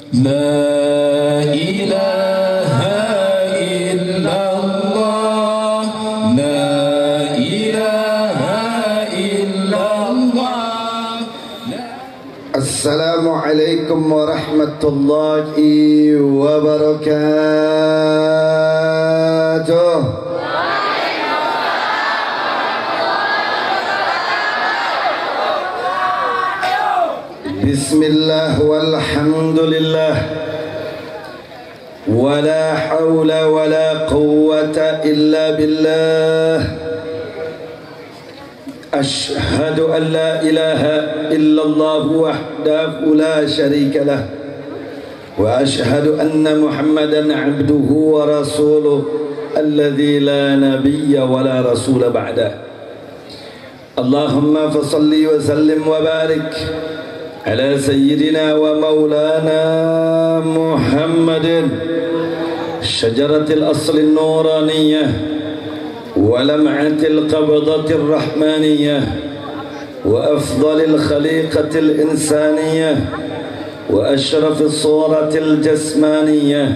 La ilaha illallah, la ilaha illallah. Assalamualaikum warahmatullahi wabarakatuh. Bismillah walhamdulillah, wala hawla wala quwwata illa billah. Ashhadu an la ilaha illallah wahdahu la sharika lah, wa ashhadu anna Muhammadan abduhu wa rasuluh alladhi la nabiyya wa la rasula ba'dah. Allahumma fasalli wa sallim wa barik على سيدنا ومولانا محمد شجرة الأصل النورانية ولمعة القبضة الرحمانية وأفضل الخليقة الإنسانية وأشرف الصورة الجسمانية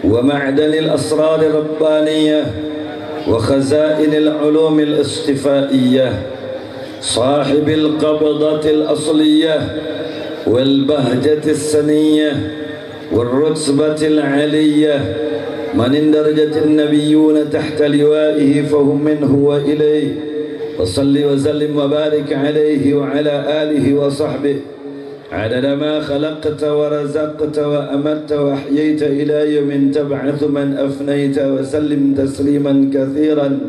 ومعدن الأسرار الربانية وخزائن العلوم الاصطفائية صاحب القبضة الأصلية والبهجة السنية والرتبة العلية من اندرجت النبيون تحت لوائه فهم منه وإليه وصل وسلم وبارك عليه وعلى آله وصحبه عدد ما خلقت ورزقت وأمت وأحييت إلى يوم تبعث من أفنيت وسلم تسليما كثيرا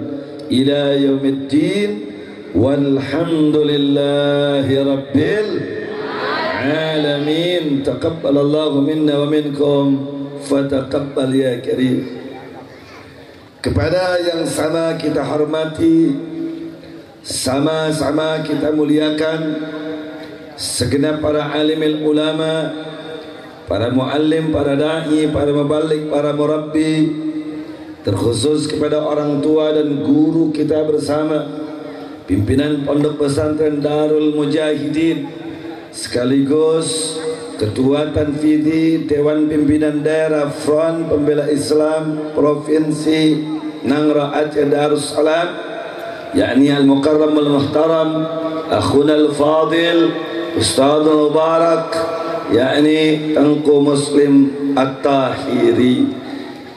إلى يوم الدين والحمد لله رب العالمين. تقبل الله منا ومنكم فتقبل ya karim. Kepada yang sama kita hormati, sama-sama kita muliakan segenap para alimil ulama, para muallim, para da'i, para mubalik, para murabbi, terkhusus kepada orang tua dan guru kita bersama, pimpinan Pondok Pesantren Darul Mujahidin, sekaligus Ketua Tanfidi Dewan Pimpinan Daerah Front Pembela Islam Provinsi Nangro Aceh Darussalam, yakni Al-Mukarram Al-Muhtaram Akhuna Al-Fadil Ustadzul Mubarak, yakni Tengku Muslim At-Tahiri,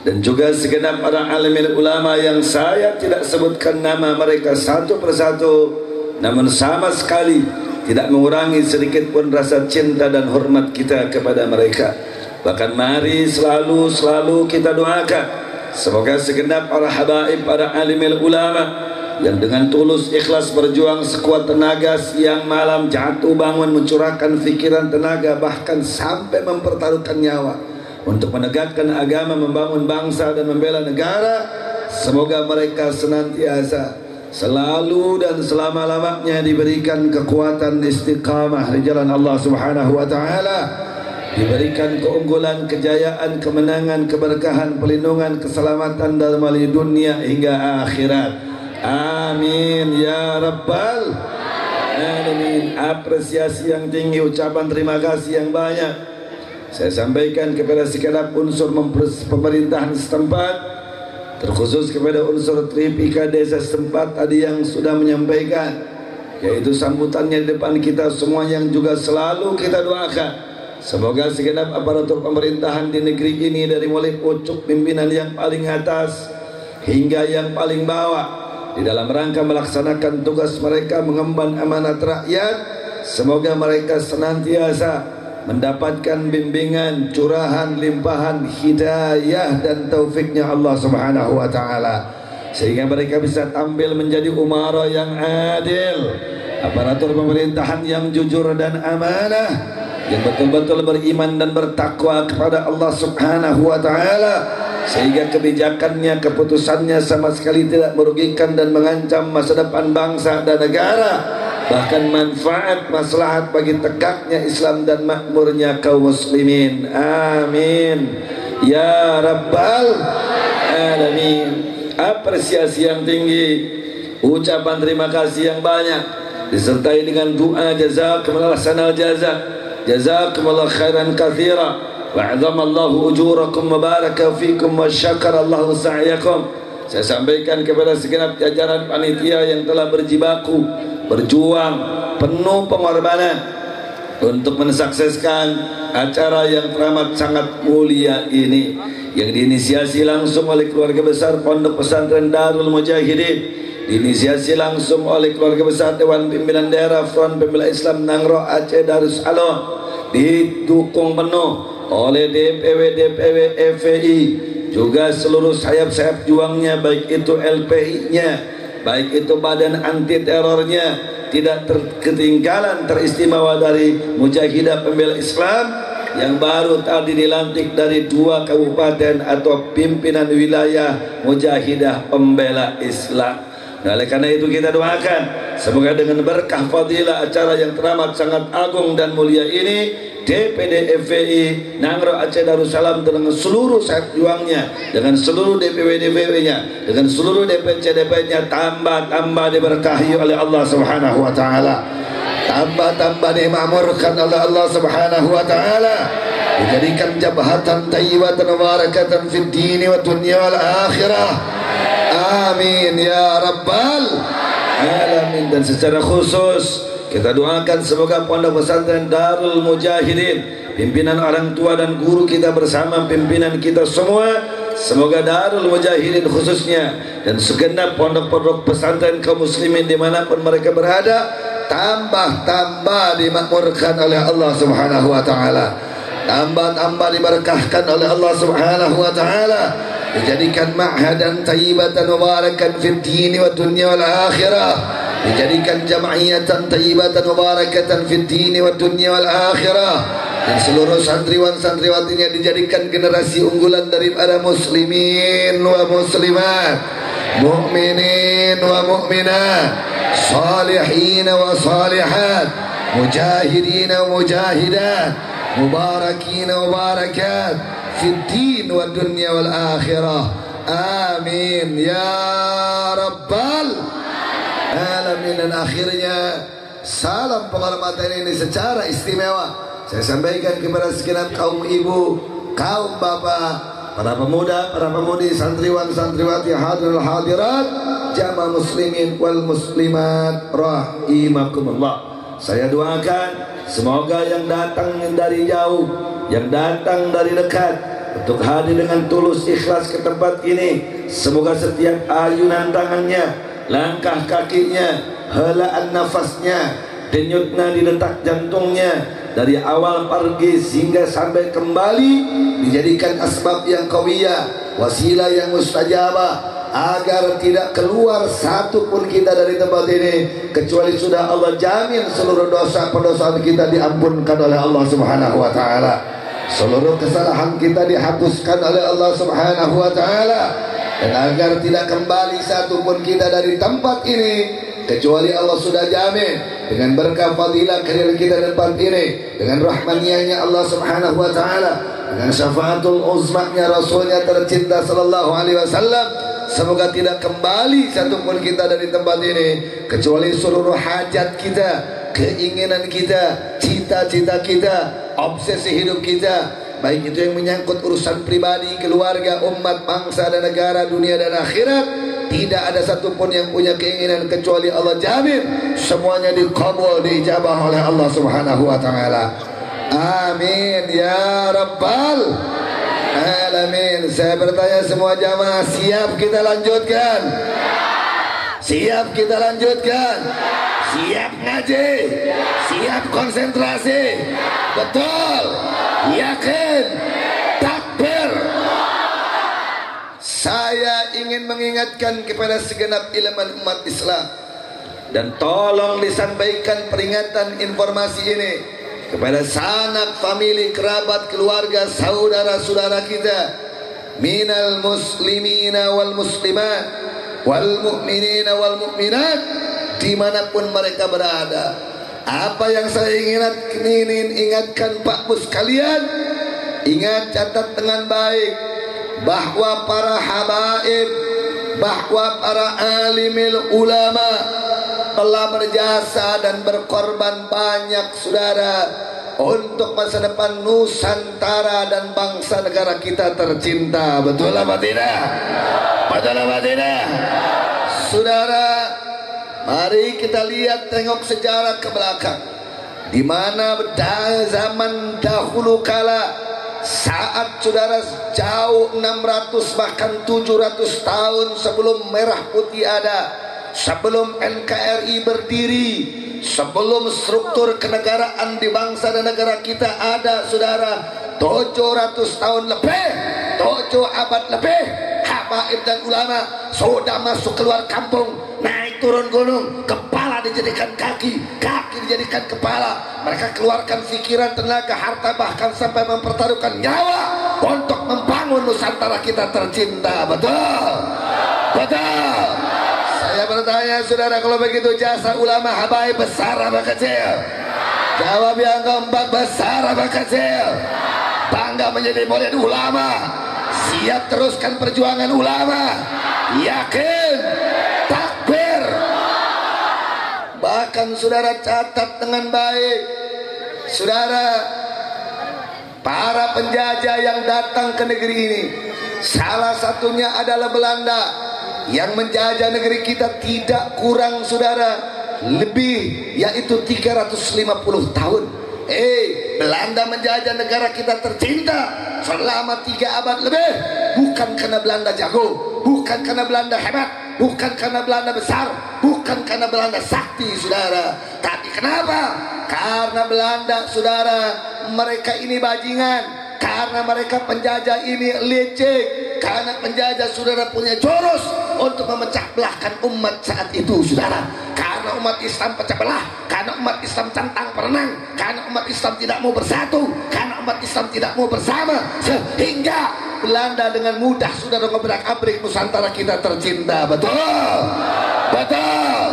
dan juga segenap para alimil ulama yang saya tidak sebutkan nama mereka satu persatu, namun sama sekali tidak mengurangi sedikit pun rasa cinta dan hormat kita kepada mereka. Bahkan mari selalu kita doakan semoga segenap para habaib, para alimil ulama yang dengan tulus ikhlas berjuang sekuat tenaga, siang malam jatuh bangun mencurahkan fikiran, tenaga, bahkan sampai mempertaruhkan nyawa untuk menegakkan agama, membangun bangsa dan membela negara. Semoga mereka senantiasa, selalu dan selama-lamanya diberikan kekuatan istiqamah di jalan Allah Subhanahu wa taala, diberikan keunggulan, kejayaan, kemenangan, keberkahan, pelindungan, keselamatan dalam dunia hingga akhirat. Amin ya rabbal alamin. Apresiasi yang tinggi, ucapan terima kasih yang banyak saya sampaikan kepada segenap unsur pemerintahan setempat, terkhusus kepada unsur Tripika desa setempat tadi yang sudah menyampaikan, yaitu sambutannya di depan kita semua yang juga selalu kita doakan. Semoga segenap aparatur pemerintahan di negeri ini dari mulai pucuk pimpinan yang paling atas hingga yang paling bawah di dalam rangka melaksanakan tugas mereka mengemban amanat rakyat, semoga mereka senantiasa mendapatkan bimbingan, curahan, limpahan hidayah dan taufiknya Allah Subhanahu wa taala, sehingga mereka bisa tampil menjadi umara yang adil, aparatur pemerintahan yang jujur dan amanah, yang betul-betul beriman dan bertakwa kepada Allah Subhanahu wa taala, sehingga kebijakannya, keputusannya sama sekali tidak merugikan dan mengancam masa depan bangsa dan negara, bahkan manfaat maslahat bagi tegaknya Islam dan makmurnya kaum muslimin. Amin ya rabbal alamin. Apresiasi yang tinggi, ucapan terima kasih yang banyak disertai dengan doa jazakumullah sanal jazakumullah khairan katsira wa'adhamallahu ujurakum wa baraka fikum wa syakarallahu sa'yakum. Saya sampaikan kepada segenap jajaran panitia yang telah berjibaku, berjuang, penuh pengorbanan untuk mensukseskan acara yang teramat sangat mulia ini, yang diinisiasi langsung oleh keluarga besar Pondok Pesantren Darul Mujahidin, diinisiasi langsung oleh keluarga besar Dewan Pimpinan Daerah Front Pembela Islam Nangro Aceh Darussalam, didukung penuh oleh DPW FPI, juga seluruh sayap-sayap juangnya, baik itu LPI-nya, baik itu badan anti terornya, tidak ketinggalan teristimewa dari Mujahidah Pembela Islam yang baru tadi dilantik dari 2 kabupaten atau pimpinan wilayah Mujahidah Pembela Islam. Nah, oleh karena itu kita doakan semoga dengan berkah fadilah acara yang teramat sangat agung dan mulia ini, DPD FPI Nangro Aceh Darussalam dengan seluruh sayap juangnya, dengan seluruh DPW-nya, dengan seluruh DPC-DPC-nya tambah diberkahi oleh Allah Subhanahu wa taala. Tambah dimakmurkan oleh Allah Subhanahu wa taala. Dijadikan jabhatan thayyibatan mubarakatan fid dini wa dunya wal akhirah. Amin ya rabbal alamin. Dan secara khusus kita doakan semoga Pondok Pesantren Darul Mujahidin, pimpinan orang tua dan guru kita bersama pimpinan kita semua, semoga Darul Mujahidin khususnya dan segenap pondok-pondok pesantren kaum muslimin dimanapun mereka berada, tambah dimakmurkan oleh Allah Subhanahu wa taala, tambah diberkahkan oleh Allah Subhanahu wa taala, dijadikan ma'hadan thayyibatan mubarakan fid dini wa dunya wal akhirah, dijadikan jam'iyatan thayyibatan mubarakatan fid dini wa dunya wal akhirah, dan seluruh santriwan-santriwatinya dijadikan generasi unggulan daripada muslimin wa muslimat, mu'minin wa mu'minat, salihin wa salihat, mujahidin wa mujahidat, mubarakin wa mubarakat fid din wa dunya wal akhirah. Amin ya rabbal alamin. Dan akhirnya salam penghormatan ini secara istimewa saya sampaikan kepada segenap kaum ibu, kaum bapak, para pemuda, para pemudi, santriwan, santriwati, hadirul hadirat, jamaah muslimin wal muslimat rahimakumullah. Saya doakan semoga yang datang dari jauh, yang datang dari dekat untuk hadir dengan tulus ikhlas ke tempat ini, semoga setiap ayunan tangannya, langkah kakinya, helaan nafasnya, denyutnya di detak jantungnya, dari awal pergi sehingga sampai kembali dijadikan asbab yang qawiyah, wasilah yang mustajabah, agar tidak keluar satu pun kita dari tempat ini kecuali sudah Allah jamin seluruh dosa-dosa kita diampunkan oleh Allah Subhanahu wa taala, seluruh kesalahan kita dihapuskan oleh Allah Subhanahu wa taala, dan agar tidak kembali satu pun kita dari tempat ini kecuali Allah sudah jamin dengan berkah fadilah kehadiran kita di tempat ini, dengan rahmaniyahnya Allah Subhanahu wa taala, dengan syafaatul uzmanya Rasulnya tercinta sallallahu alaihi wasallam, semoga tidak kembali satu pun kita dari tempat ini kecuali seluruh hajat kita, keinginan kita, cita-cita kita, obsesi hidup kita, baik itu yang menyangkut urusan pribadi, keluarga, umat, bangsa dan negara, dunia dan akhirat, tidak ada satupun yang punya keinginan kecuali Allah jamin semuanya dikabul, diijabah oleh Allah Subhanahu wa taala. Amin ya rabbal alamin. Saya bertanya semua jamaah, siap kita lanjutkan? Siap kita lanjutkan? Siap ngaji? Siap konsentrasi? Betul? Yakin? Takbir? Saya ingin mengingatkan kepada segenap elemen umat Islam, dan tolong disampaikan peringatan informasi ini kepada sanak, famili, kerabat, keluarga, saudara-saudara kita, minal muslimina wal muslimat wal mu'minina wal mu'minat, dimanapun mereka berada. Apa yang saya ingin ingatkan Pak Bus kalian, ingat, catat dengan baik bahwa para habaib, bahwa para alimil ulama telah berjasa dan berkorban banyak saudara untuk masa depan Nusantara dan bangsa negara kita tercinta. Betul apa tidak? Betul apa tidak? Saudara, mari kita lihat, tengok sejarah ke belakang, di mana zaman dahulu kala, saat saudara jauh 600 bahkan 700 tahun sebelum Merah Putih ada, sebelum NKRI berdiri, sebelum struktur kenegaraan di bangsa dan negara kita ada, saudara, 700 tahun lebih, 7 abad lebih, habaib dan ulama sudah masuk keluar kampung, naik turun gunung, kepala dijadikan kaki, kaki dijadikan kepala. Mereka keluarkan pikiran, tenaga, harta, bahkan sampai mempertaruhkan nyawa untuk membangun Nusantara kita tercinta. Betul? Betul? Saya bertanya, saudara, kalau begitu jasa ulama habaib besar apa kecil? Jawab yang keempat, besar apa kecil? Bangga menjadi murid ulama, siap teruskan perjuangan ulama, yakin, takbir. Bahkan saudara catat dengan baik, saudara, para penjajah yang datang ke negeri ini, salah satunya adalah Belanda yang menjajah negeri kita tidak kurang, saudara, lebih, yaitu 350 tahun. Belanda menjajah negara kita tercinta selama 3 abad lebih, bukan karena Belanda jago, bukan karena Belanda hebat, bukan karena Belanda besar, bukan karena Belanda sakti, saudara. Tapi kenapa? Karena Belanda, saudara, mereka ini bajingan, karena mereka penjajah ini leceh, karena penjajah, saudara, punya jurus untuk memecah belahkan umat saat itu, saudara. Karena umat Islam pecah belah, karena umat Islam centang perenang, karena umat Islam tidak mau bersatu, karena umat Islam tidak mau bersama, sehingga Belanda dengan mudah sudah ngobrak-abrik Nusantara kita tercinta. Betul? Betul?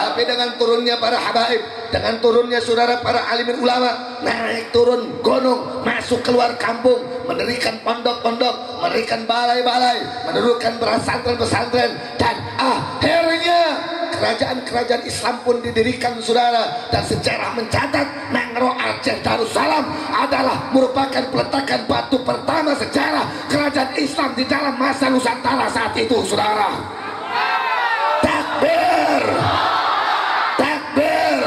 Tapi dengan turunnya para habaib, dengan turunnya saudara para alimin ulama, naik turun gunung, masuk keluar kampung, mendirikan pondok-pondok, mendirikan balai-balai, mendirikan pesantren-pesantren, dan akhirnya kerajaan-kerajaan Islam pun didirikan, saudara. Dan sejarah mencatat Nangro Aceh Darussalam adalah merupakan peletakan batu pertama sejarah kerajaan Islam di dalam masa Nusantara saat itu, saudara. Takbir, takbir.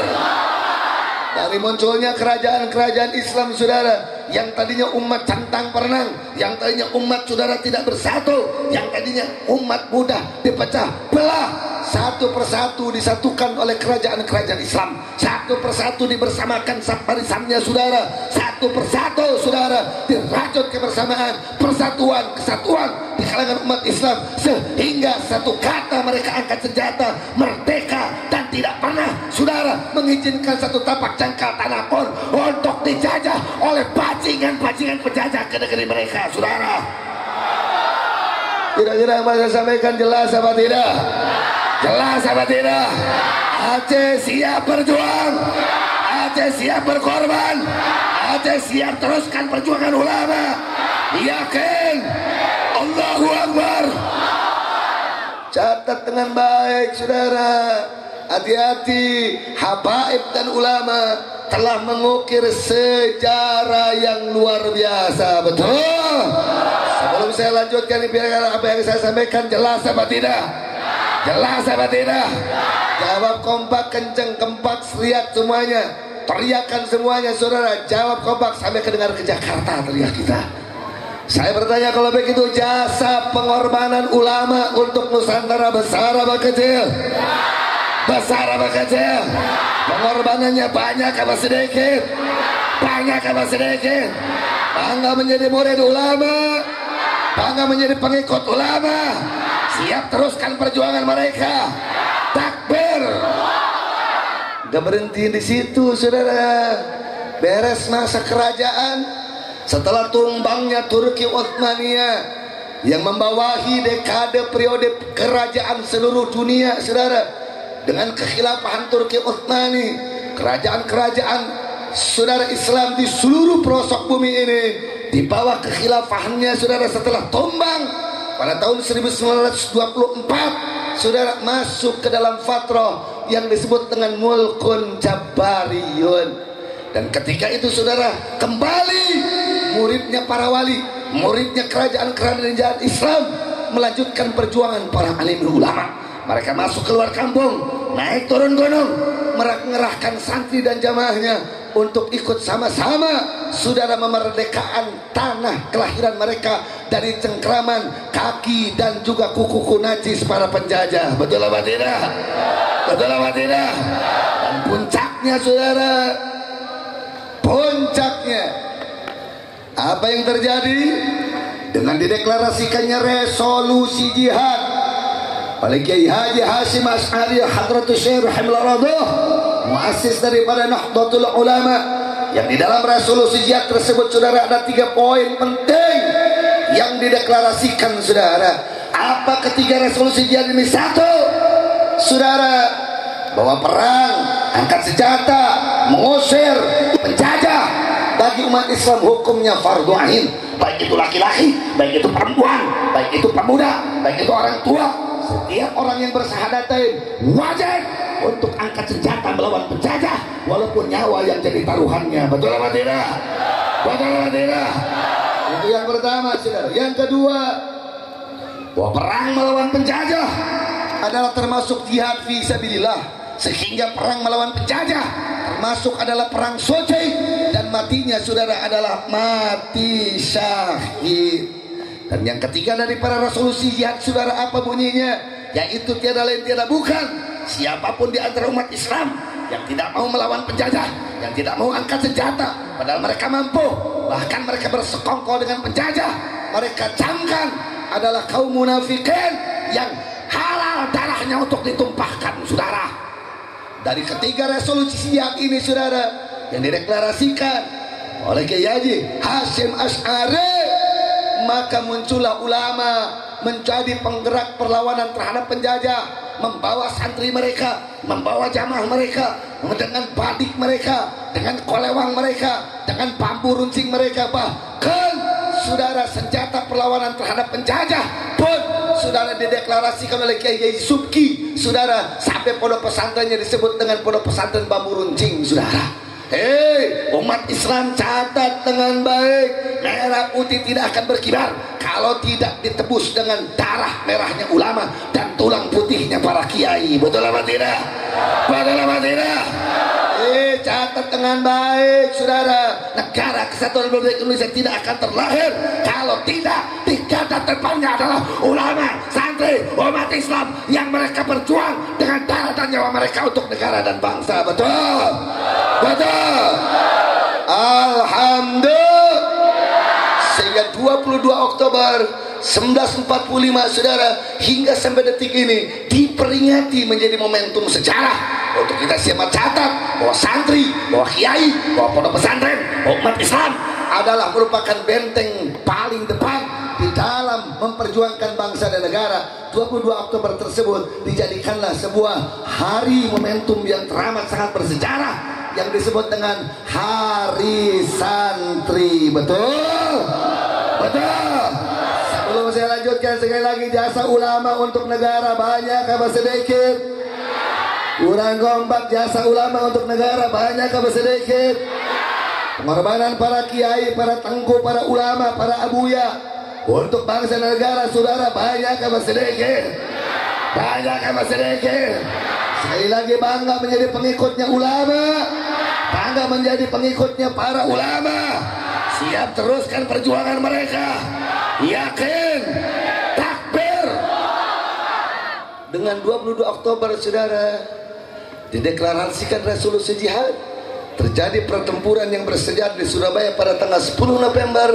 Dari munculnya kerajaan-kerajaan Islam, saudara, yang tadinya umat centang perenang, yang tadinya umat, saudara, tidak bersatu, yang tadinya umat mudah dipecah belah, satu persatu disatukan oleh kerajaan-kerajaan Islam, satu persatu dibersamakan barisannya, saudara, satu persatu, saudara, dirajut kebersamaan, persatuan, kesatuan di kalangan umat Islam, sehingga satu kata mereka angkat senjata, merdeka, dan tidak pernah, saudara, mengizinkan satu tapak jangkal tanah pun untuk dijajah oleh bajingan-bajingan penjajah ke negeri mereka, saudara. Kira-kira yang saya sampaikan jelas apa tidak? Jelas apa tidak? Aceh siap berjuang, Aceh siap berkorban, Aceh siap teruskan perjuangan ulama, yakin. Allahu Akbar. Catat dengan baik, saudara, hati-hati, habaib dan ulama telah mengukir sejarah yang luar biasa. Betul? Sebelum saya lanjutkan, biar apa yang saya sampaikan jelas apa tidak? Jelas apa tidak? Jawab kompak, kenceng, kempak, teriak semuanya, teriakan semuanya, saudara. Jawab kompak sampai kedengar ke Jakarta teriak kita. Saya bertanya, kalau begitu jasa pengorbanan ulama untuk Nusantara besar apa kecil? Besar apa kecil? Pengorbanannya banyak apa sedikit? Banyak apa sedikit? Bangga menjadi murid ulama, bangga menjadi pengikut ulama, siap teruskan perjuangan mereka. Takbir. Gak berhenti di situ, saudara. Beres masa kerajaan, setelah tumbangnya Turki Utsmaniyah yang membawahi dekade periode kerajaan seluruh dunia, saudara, dengan kekhilafahan Turki Utsmani, kerajaan-kerajaan, saudara, Islam di seluruh pelosok bumi ini di bawah kekhilafahannya, saudara, setelah tumbang pada tahun 1924, saudara, masuk ke dalam fatrah yang disebut dengan mulkun jabariyun. Dan ketika itu saudara, kembali muridnya para wali, muridnya kerajaan-kerajaan Islam melanjutkan perjuangan para alim ulama. Mereka masuk keluar kampung, naik turun gunung, mengerahkan santri dan jamaahnya untuk ikut sama-sama saudara memerdekakan tanah kelahiran mereka dari cengkraman kaki dan juga kuku najis para penjajah. Betul apa tidak? Betul apa tidak? Dan puncaknya saudara, puncaknya apa yang terjadi dengan dideklarasikannya resolusi jihad oleh Kiai Haji Hashim Asy'ari Hadratus Syekh rahimahullah, muassis daripada Nahdlatul Ulama, yang di dalam resolusi jihad tersebut saudara ada 3 poin penting yang dideklarasikan saudara. Apa ketiga resolusi jihad ini? 1, saudara, bahwa perang, angkat senjata, mengusir penjajah bagi umat Islam hukumnya fardu ain, baik itu laki-laki, baik itu perempuan, baik itu pemuda, baik itu orang tua. Setiap orang yang bersahadatain wajib untuk angkat senjata melawan penjajah walaupun nyawa yang jadi taruhannya. Betul apa tidak? Betul apa tidak? Itu yang pertama saudara. Yang kedua, bahwa perang melawan penjajah adalah termasuk jihad fi sabilillah, sehingga perang melawan penjajah termasuk adalah perang suci dan matinya saudara adalah mati syahid. Dan yang ketiga dari para resolusi jihad saudara apa bunyinya? Yaitu tiada lain tiada bukan, siapapun di antara umat Islam yang tidak mau melawan penjajah, yang tidak mau angkat senjata padahal mereka mampu, bahkan mereka bersekongkol dengan penjajah, mereka camkan adalah kaum munafikin yang halal darahnya untuk ditumpahkan saudara. Dari ketiga resolusi jihad ini saudara yang dideklarasikan oleh Kiai Haji Hashim Asy'ari, maka muncullah ulama menjadi penggerak perlawanan terhadap penjajah, membawa santri mereka, membawa jamaah mereka dengan badik mereka, dengan kolewang mereka, dengan bambu runcing mereka, bahkan saudara senjata perlawanan terhadap penjajah pun saudara dideklarasikan oleh Kiai Subki saudara, sampai pondok pesantrennya disebut dengan pondok pesantren bambu runcing saudara. Hei umat Islam, catat dengan baik, merah putih tidak akan berkibar kalau tidak ditebus dengan darah merahnya ulama dan tulang putihnya para kiai. Betul apa tidak? Betul apa tidak? Catat dengan baik saudara, negara kesatuan Republik Indonesia tidak akan terlahir kalau tidak di garda terdepannya adalah ulama, santri, umat Islam yang mereka berjuang dengan darah dan nyawa mereka untuk negara dan bangsa. Betul? Betul? Alhamdulillah. Sehingga 22 Oktober 1945 saudara hingga sampai detik ini diperingati menjadi momentum sejarah untuk kita siapa catat bahwa santri, bahwa kiai, bahwa pondok pesantren, umat Islam adalah merupakan benteng paling depan di dalam memperjuangkan bangsa dan negara. 22 Oktober tersebut dijadikanlah sebuah hari momentum yang teramat sangat bersejarah yang disebut dengan Hari Santri. Betul? Betul? Sebelum saya lanjutkan sekali lagi, jasa ulama untuk negara banyak apa sedikit? Kurang kompak. Jasa ulama untuk negara banyak apa sedikit? Pengorbanan para kiai, para tengku, para ulama, para abuya untuk bangsa dan negara saudara banyak apa sedikit? Banyak apa sedikit? Sekali lagi bangga menjadi pengikutnya ulama, bangga menjadi pengikutnya para ulama. Siap teruskan perjuangan mereka. Yakin, takbir. Dengan 22 Oktober saudara dideklarasikan resolusi jihad, terjadi pertempuran yang bersejarah di Surabaya pada tanggal 10 November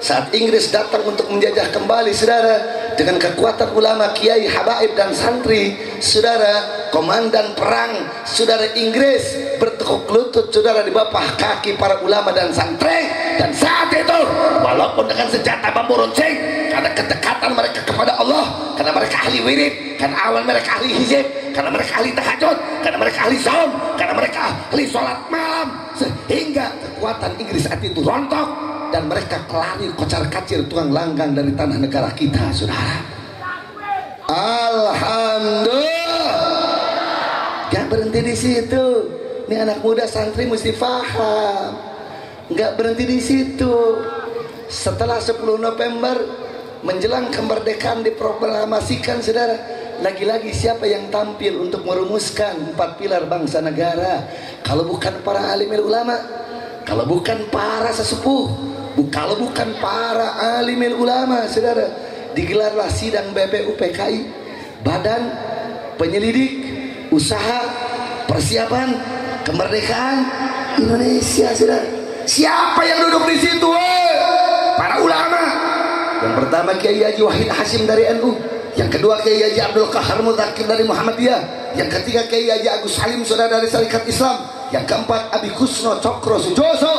saat Inggris datang untuk menjajah kembali saudara. Dengan kekuatan ulama, kiai, habaib dan santri saudara, komandan perang saudara Inggris bertekuk lutut saudara di bawah kaki para ulama dan santri. Dan saat itu walaupun dengan senjata bambu runcing, karena kedekatan mereka kepada Allah, karena mereka ahli wirid, karena awal mereka ahli hizib, karena mereka ahli tahajud, karena mereka ahli saum, karena mereka ahli sholat malam, sehingga kekuatan Inggris saat itu rontok dan mereka kelari kocar kacir tuang langgang dari tanah negara kita saudara. Alhamdulillah. Gak berhenti di situ. Ini anak muda santri mesti paham. Nggak berhenti di situ. Setelah 10 November menjelang kemerdekaan diproklamasikan, saudara, lagi-lagi siapa yang tampil untuk merumuskan 4 pilar bangsa negara? Kalau bukan para alimil ulama, kalau bukan para sesepuh, kalau bukan para alimil ulama, saudara. Digelarlah sidang BPUPKI, Badan Penyelidik Usaha Persiapan Kemerdekaan Indonesia, saudara. Siapa yang duduk di situ? Para ulama. Yang pertama Kiai Haji Wahid Hasyim dari NU, yang kedua Kiai Haji Abdul Qahar Mudzakkir dari Muhammadiyah, yang ketiga Kiai Haji Agus Salim saudara dari Syarikat Islam, yang keempat Abi Kusno Cokro Sujoso,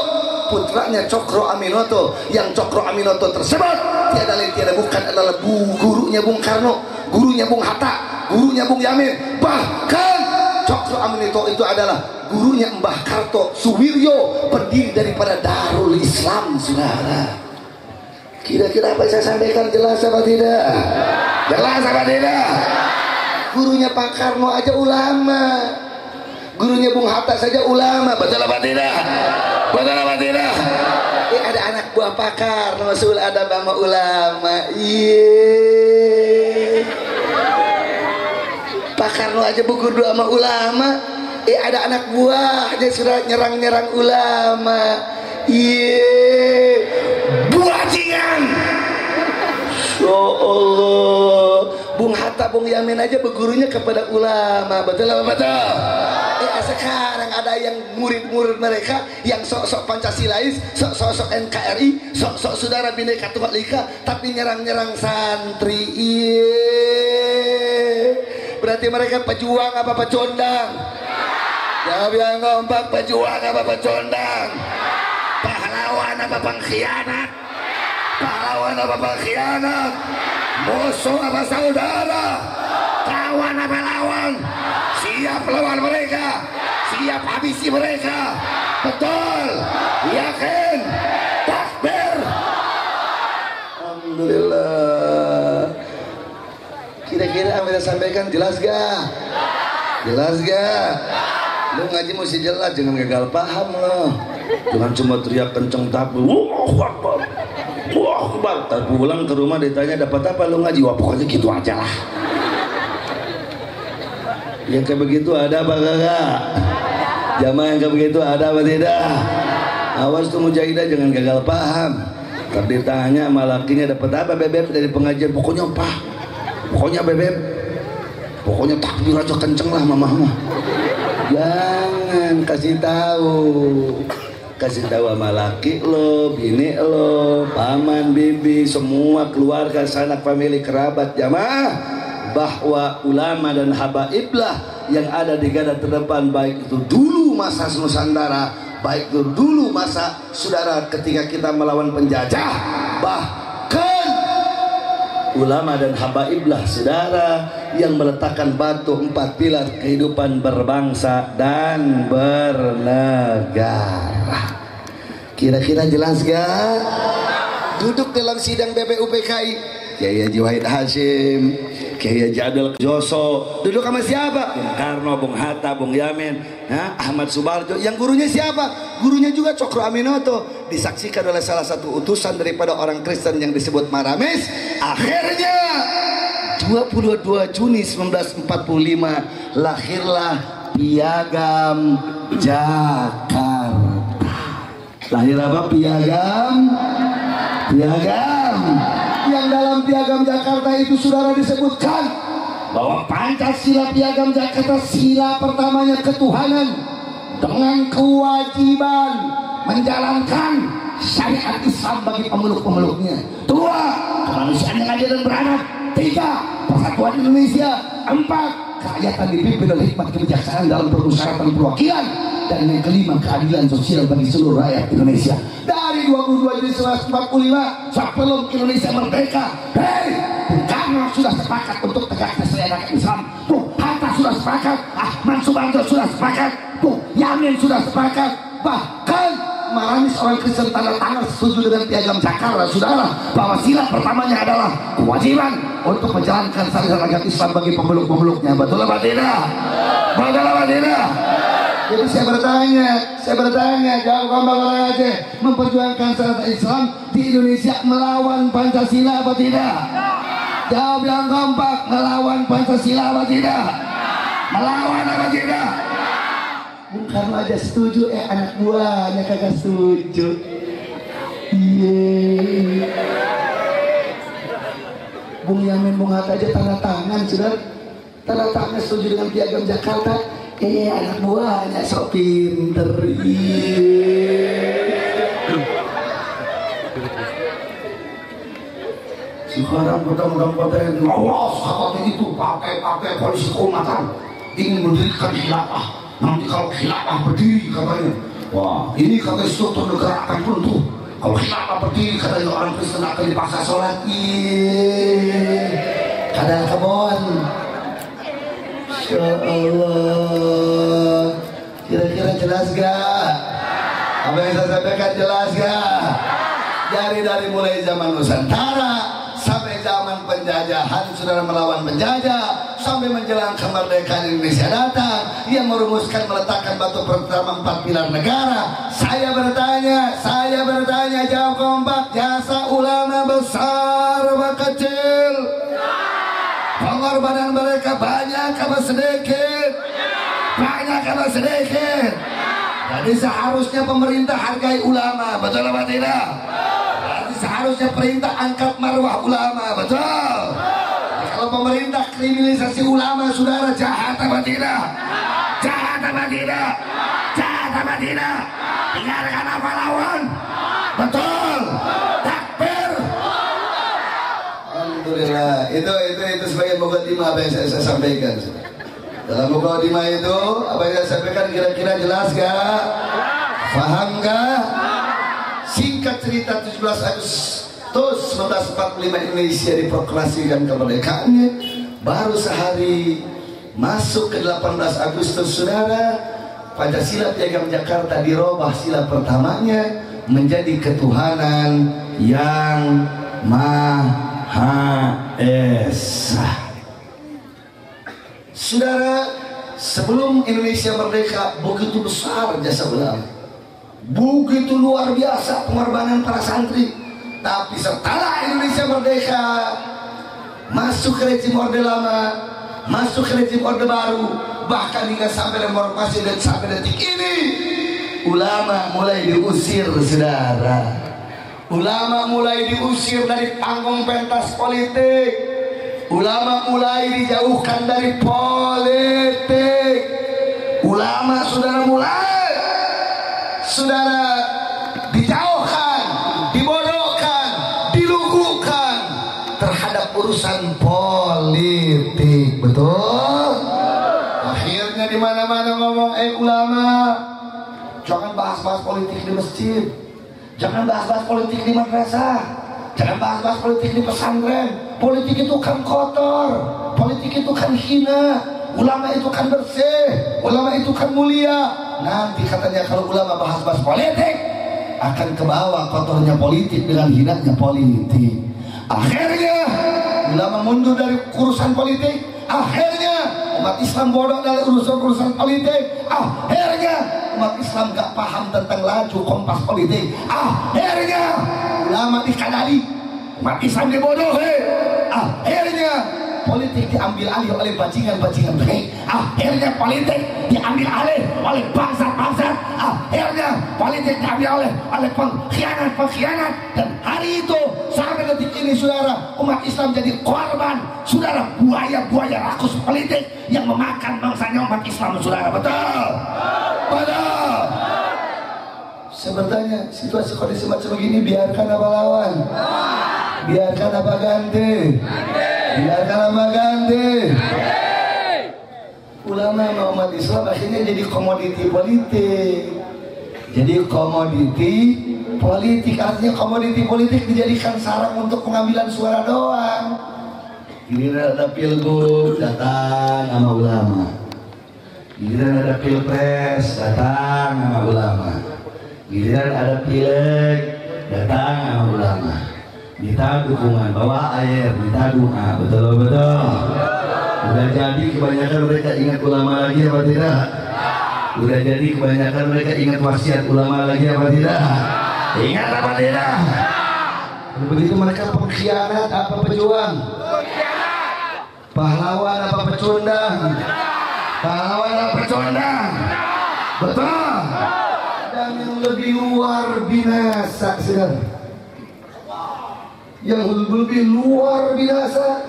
putranya Cokro Aminoto, yang Cokro Aminoto tersebut tiada lain tiada bukan adalah gurunya Bung Karno, gurunya Bung Hatta, gurunya Bung Yamin, bahkan Cokro Aminoto itu adalah gurunya Mbah Karto Suwiryo, pendiri daripada Darul Islam, saudara. Kira-kira apa saya sampaikan jelas apa tidak? Jelas apa tidak? Gurunya Pak Karno aja ulama, gurunya Bung Hatta saja ulama, betul apa tidak? Betul apa tidak? Ada anak buah Pak Karno, Sul ada sama ulama. Iya. Pak Karno aja berguru sama ulama. Ada anak buahnya sudah nyerang-nyerang ulama. Iya. Bajingan. Ya Allah. Bung Hatta, Bung Yamin aja bergurunya kepada ulama. Betul apa betul? Sekarang ada yang murid-murid mereka yang sok-sok Pancasilais, sok-sok NKRI, sok-sok saudara Bhinneka Tunggal Ika, tapi nyerang-nyerang santri. Berarti mereka pejuang apa pecondang? Jawab yang ngompak, pejuang apa pecondang? Pahlawan apa pengkhianat? Pahlawan apa pengkhianat? Musuh apa saudara? Kawan apa lawan? Siap lawan mereka, siap habisi mereka. Betul, yakin, takbir. Alhamdulillah. Kira-kira apa yang sampaikan jelas gak? Jelas gak? Lu ngaji mesti jelas, jangan gagal paham lo. Jangan cuma teriak kenceng tapi Allahu Akbar, Allahu Akbar. Tapi pulang ke rumah ditanya dapat apa lu ngaji? Wah pokoknya gitu aja lah. Yang kayak begitu ada apa kagak? Jamaah yang kayak begitu ada apa tidak? Awas tuh mujahidah jangan gagal paham. Tapi ditanya sama lakinya dapat apa bebek dari pengajian? Pokoknya apa? Pokoknya bebek. Pokoknya takbir aja kenceng lah mamahmu. Jangan kasih tahu. Kasih tahu sama laki lo, bini lo, paman, bibi, semua keluarga, sanak, famili, kerabat, jamaah, bahwa ulama dan habaiblah yang ada di garda terdepan, baik itu dulu masa Nusantara, baik itu dulu masa saudara ketika kita melawan penjajah, bahkan ulama dan habaiblah saudara yang meletakkan batu 4 pilar kehidupan berbangsa dan bernegara. Kira-kira jelas gak? Duduk dalam sidang BPUPKI Kiai Haji Wahid Hasyim, Kiai Haji Abdul Joso, duduk sama siapa? Bung Karno, Bung Hatta, Bung Yamin, Ahmad Subarjo. Yang gurunya siapa? Gurunya juga Cokro Aminoto. Disaksikan oleh salah satu utusan daripada orang Kristen yang disebut Maramis. Akhirnya 22 Juni 1945 lahirlah Piagam Jakarta. Lahir apa? Piagam yang dalam Piagam Jakarta itu saudara disebutkan bahwa Pancasila Piagam Jakarta sila pertamanya ketuhanan dengan kewajiban menjalankan syariat Islam bagi pemeluk-pemeluknya. 2. Kemanusiaan yang adil dan beradab. 3. Persatuan Indonesia. 4. Kerakyatan dipimpin oleh hikmat kebijaksanaan dalam permusyawaratan perwakilan. Dan yang kelima, keadilan sosial bagi seluruh rakyat Indonesia. Dari 22 Juni 1945 sebelum Indonesia merdeka, Bung Karno sudah sepakat untuk tegaknya syariat Islam. Bung Hatta sudah sepakat, Ahmad Subarjo sudah sepakat, Bung Yamin sudah sepakat, bahkan Maramis orang Kristen tanda tangan setuju dengan Piagam Jakarta, saudara, bahwa sila pertamanya adalah kewajiban untuk menjalankan syariat Islam bagi pemeluk-pemeluknya. Betul apa tidak? Betul apa tidak? Jadi saya bertanya, jawab kompak orang Aceh, memperjuangkan syariat Islam di Indonesia melawan Pancasila apa tidak? Jawab yang kompak, melawan Pancasila apa tidak? Melawan apa tidak? Bung Karno aja setuju, anak buahnya kagak setuju. Iya. Bung Yamin, Bung Hatta aja tanda tangan, saudara. Tanda tangan setuju dengan Piagam Jakarta. Anak buahnya sok pinter. Sekarang mudah-mudahan paten lolos seperti itu, pakai polisi keumatan ingin mendirikan khilafah. Nanti kalau khilafah berdiri katanya, wah ini katanya struktur negara akan runtuh. Kalau khilafah berdiri katanya orang Kristen akan dipaksa sholat. Kadang kebon. Ya Allah, kira-kira jelas gak? Apa yang saya sampaikan jelas gak? Dari mulai zaman Nusantara sampai zaman penjajahan, saudara melawan penjajah, sampai menjelang kemerdekaan Indonesia datang, yang merumuskan meletakkan batu pertama 4 pilar negara. Saya bertanya, jawab kompak, jasa ulama besar apa kecil? Pengorbanan mereka banyak apa sedikit? Banyak apa sedikit? Jadi seharusnya pemerintah hargai ulama, betul apa tidak? Jadi seharusnya perintah angkat marwah ulama, betul? Jadi kalau pemerintah kriminalisasi ulama, saudara, jahat apa tidak? Jahat apa tidak? Jahat apa tidak? Dengarkan apa lawan? Betul? Takbir? Alhamdulillah. Itu sebagai mukadimah apa yang saya sampaikan. Dalam mukadimah itu apa yang saya sampaikan kira-kira jelas gak? Paham gak? Singkat cerita, 17 Agustus 1945 Indonesia diproklamasikan kemerdekaannya. Baru sehari masuk ke 18 Agustus, saudara, Pancasila Piagam Jakarta dirubah sila pertamanya menjadi ketuhanan yang Maha Esa. Saudara, sebelum Indonesia merdeka begitu besar jasa ulama, begitu luar biasa pengorbanan para santri. Tapi setelah Indonesia merdeka, masuk ke rezim Orde Lama, masuk ke rezim Orde Baru, bahkan hingga sampai reformasi dan sampai detik ini, ulama mulai diusir, saudara. Ulama mulai diusir dari panggung pentas politik. Ulama mulai dijauhkan dari politik. Ulama, saudara dijauhkan, dibodohkan, dilugukan terhadap urusan politik, betul? Akhirnya di mana-mana ngomong, ulama, jangan bahas-bahas politik di masjid, jangan bahas-bahas politik di madrasah, jangan bahas-bahas politik di pesantren. Politik itu kan kotor, politik itu kan hina, ulama itu kan bersih, ulama itu kan mulia. Nanti katanya kalau ulama bahas-bahas politik, akan ke bawah kotornya politik dengan hinanya politik. Akhirnya ulama mundur dari urusan politik. Akhirnya umat Islam bodoh dari urusan politik. Akhirnya umat Islam gak paham tentang laju kompas politik. Akhirnya ulama dikadari, umat Islam dibodohi. Akhirnya politik diambil alih oleh bajingan-bajingan baik. Akhirnya politik diambil alih oleh bangsat-bangsat. Akhirnya politik diambil oleh pengkhianat-pengkhianat. Dan hari itu sampai detik ini, saudara, umat Islam jadi korban, saudara, buaya-buaya rakus politik yang memakan bangsanya umat Islam, saudara. Betul? Betul? Saya bertanya, situasi kondisi macam begini biarkan apa lawan? Biarkan apa ganti? Biarkan apa ganti? Ulama umat Islam akhirnya jadi komoditi politik. Jadi komoditi politik, artinya komoditi politik dijadikan sarang untuk pengambilan suara doang. Giliran ada pilgub datang sama ulama, giliran ada pilpres datang sama ulama, giliran ada pileg datang sama ulama. Minta dukungan, bawa air, minta doa, betul. Udah jadi kebanyakan mereka ingat ulama lagi apa tidak? Udah jadi kebanyakan mereka ingat wasiat ulama lagi apa tidak? Ingat apa tidak? Begitu mereka pengkhianat apa pejuang? Pahlawan apa pecundang? Pahlawan apa pecundang? Betul. Dan yang lebih luar binasa saudara, yang lebih luar binasa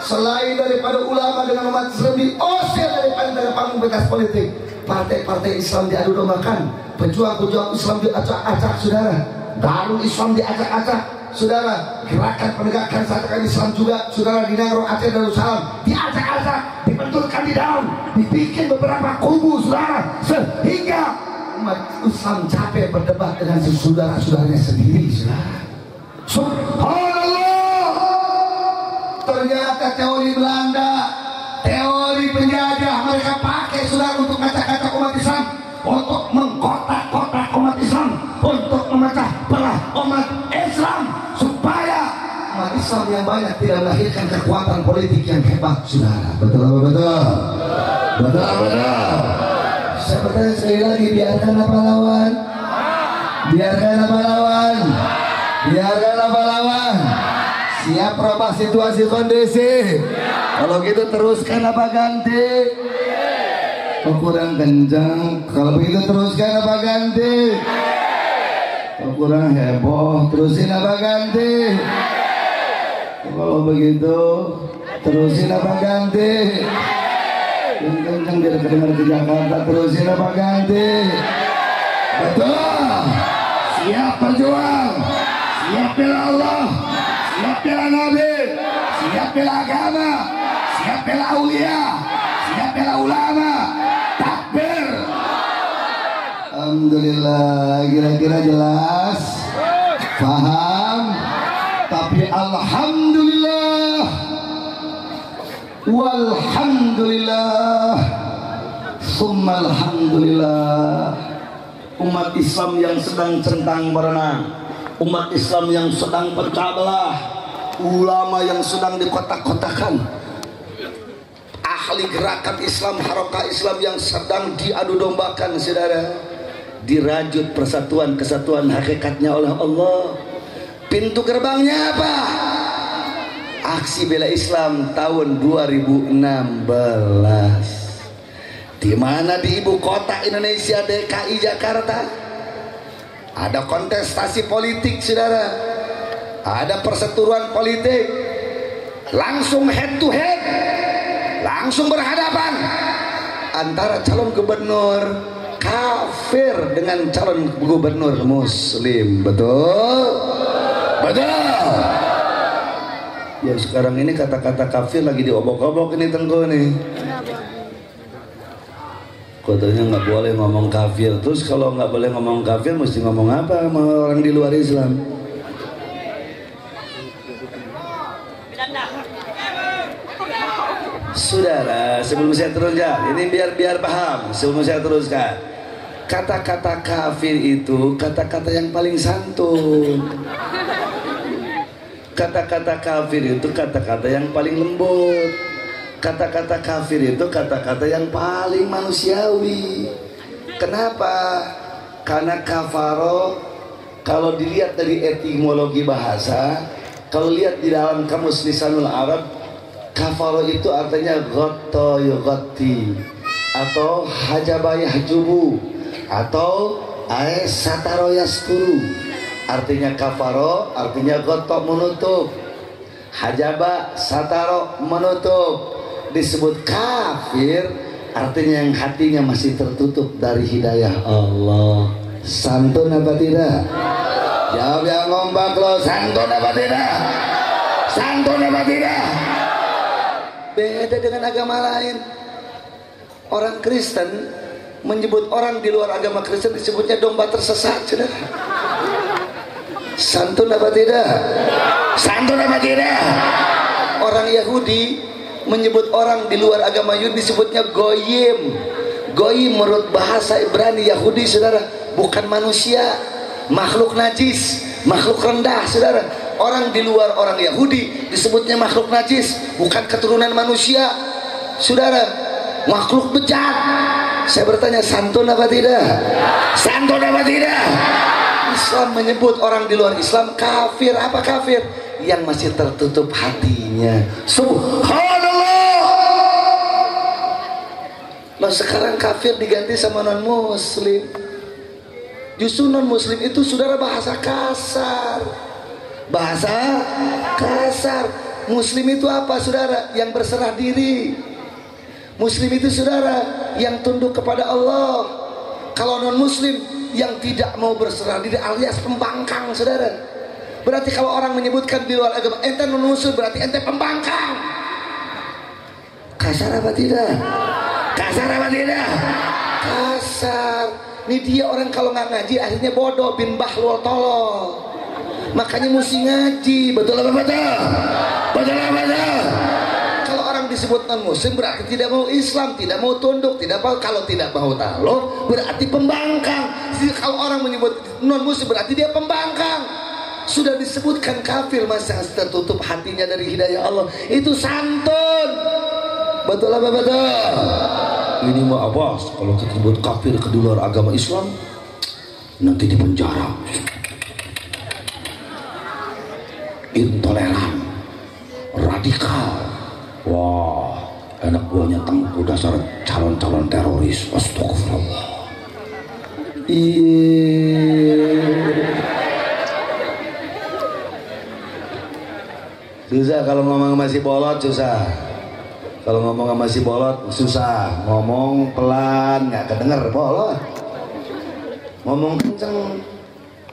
selain daripada ulama dengan umat Islam diusir dari panggung pentas politik, partai-partai Islam diadu dombakan, pejuang-pejuang Islam diacak-acak saudara, Darul Islam diacak-acak saudara, gerakan penegakan syariat Islam juga saudara di Nangro Aceh Darussalam diacak-acak, dibenturkan di daun, dibikin beberapa kubu saudara, sehingga umat Islam capek berdebat dengan saudara-saudaranya sendiri saudara. Subhanallah. Ternyata teori Belanda, teori penjajah mereka pakai saudara untuk ngacak-ngacak umat Islam, untuk mengkotak-kotak umat Islam, untuk memecah belah umat Islam supaya umat Islam yang banyak tidak melahirkan kekuatan politik yang hebat saudara. Betul apa betul? Betul apa betul? Saya bertanya sekali lagi, biarkan apa lawan? Biarkan apa lawan? Biarkan apa lawan? Siap merubah situasi kondisi. Kalau gitu teruskan apa ganti? Kok kurang kencang? Kalau begitu teruskan apa ganti? Kok kurang heboh? Terusin apa ganti? Kalau begitu terusin apa ganti? Yang kencang biar kedengar ke Jakarta. Terusin apa ganti? Betul. Siap berjuang. Siap bela Allah, siap bela Nabi, siap bela agama, siap bela aulia, siap bela ulama. Takbir. Alhamdulillah, kira-kira jelas, paham. Tapi alhamdulillah, walhamdulillah, summa alhamdulillah. Umat Islam yang sedang centang berenang, umat Islam yang sedang pecah belah, ulama yang sedang dikotak-kotakan, ahli gerakan Islam, harokah Islam yang sedang diadu dombakan saudara, dirajut persatuan kesatuan hakikatnya oleh Allah. Pintu gerbangnya apa? Aksi bela Islam tahun 2016. Di mana di ibu kota Indonesia DKI Jakarta ada kontestasi politik saudara, ada perseteruan politik, langsung head to head, langsung berhadapan antara calon gubernur kafir dengan calon gubernur muslim. Betul? Betul. Ya sekarang ini kata-kata kafir lagi diobok-obok ini Tengku nih. Katanya nggak boleh ngomong kafir. Terus kalau nggak boleh ngomong kafir mesti ngomong apa sama orang di luar Islam? Saudara, sebelum saya teruskan, ini biar paham. Sebelum saya teruskan, kata-kata kafir itu kata-kata yang paling santun. Kata-kata kafir itu kata-kata yang paling lembut. Kata-kata kafir itu kata-kata yang paling manusiawi. Kenapa? Karena kafaro, kalau dilihat dari etimologi bahasa, kalau lihat di dalam kamus Lisanul Arab, kafaro itu artinya ghatta yughatti, atau hajaba yahjubu, atau sataro yasturu. Artinya kafaro artinya ghatta menutup, hajaba sataro menutup. Disebut kafir artinya yang hatinya masih tertutup dari hidayah Allah. Santun apa tidak? Jawab yang ngomong lo, santun apa tidak? Santun apa tidak? Beda dengan agama lain. Orang Kristen menyebut orang di luar agama Kristen disebutnya domba tersesat. Santun apa tidak? Santun apa tidak? Orang Yahudi menyebut orang di luar agama Yahudi disebutnya goyim. Goyim menurut bahasa Ibrani Yahudi saudara bukan manusia, makhluk najis, makhluk rendah saudara. Orang di luar orang Yahudi disebutnya makhluk najis, bukan keturunan manusia saudara, makhluk bejat. Saya bertanya, santun apa tidak? Santun apa tidak? Islam menyebut orang di luar Islam kafir. Apa kafir? Yang masih tertutup hatinya. Subhanallah. Nah sekarang kafir diganti sama non muslim. Justru non muslim itu saudara bahasa kasar. Bahasa kasar. Muslim itu apa saudara? Yang berserah diri. Muslim itu saudara yang tunduk kepada Allah. Kalau non muslim yang tidak mau berserah diri alias pembangkang saudara. Berarti kalau orang menyebutkan di luar agama ente non muslim berarti ente pembangkang. Kasar apa tidak? Kasar apa tidak? Kasar. Ini dia orang kalau nggak ngaji akhirnya bodoh bin bahlul tolol. Makanya mesti ngaji. Betul apa betul? Betul apa betul? Kalau orang disebut non muslim berarti tidak mau Islam, tidak mau tunduk, tidak mau, kalau tidak mau takluk berarti pembangkang. Jadi kalau orang menyebut non muslim berarti dia pembangkang. Sudah disebutkan kafir masih tertutup hatinya dari hidayah Allah. Itu santun. Betul apa betul? Ini mah Abbas kalau disebut kafir ke luar agama Islam nanti di penjara. Intoleran, radikal. Wah, anak buahnya Tengku dasar calon-calon teroris. Astagfirullah. Susah kalau ngomong masih bolot, susah. Kalau ngomong masih bolot, susah. Ngomong pelan, nggak kedenger, bolot. Ngomong kenceng,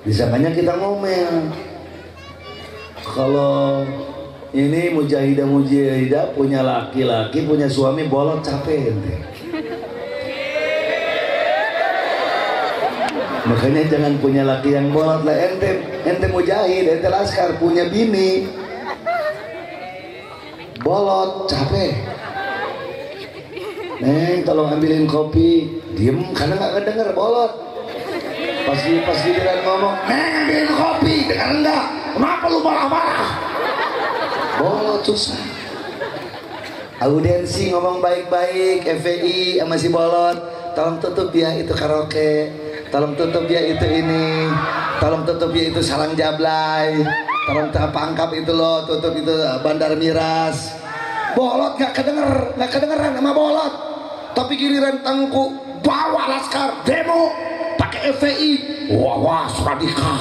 disangkanya kita ngomel. Kalau ini mujahidah punya laki-laki, punya suami bolot, capek ente. Makanya jangan punya laki yang bolot lah. Ente mujahid, ente laskar, punya bini bolot, capek. Neng tolong ambilin kopi. Diem karena nggak kedenger, bolot. Pas giliran ngomong, Neng ambilin kopi, dengar enggak? Kenapa lu marah-marah? Bolot, susah. Audiensi ngomong baik-baik, FPI sama si bolot. Tolong tutup ya itu karaoke. Tolong tutup ya itu ini. Tolong tutup ya itu salang jablay. Tolong pangkap itu loh, tutup itu bandar miras. Bolot nggak kedengeran sama bolot. Tapi giliran Tengku bawa laskar demo pakai FPI. Wawas radikal.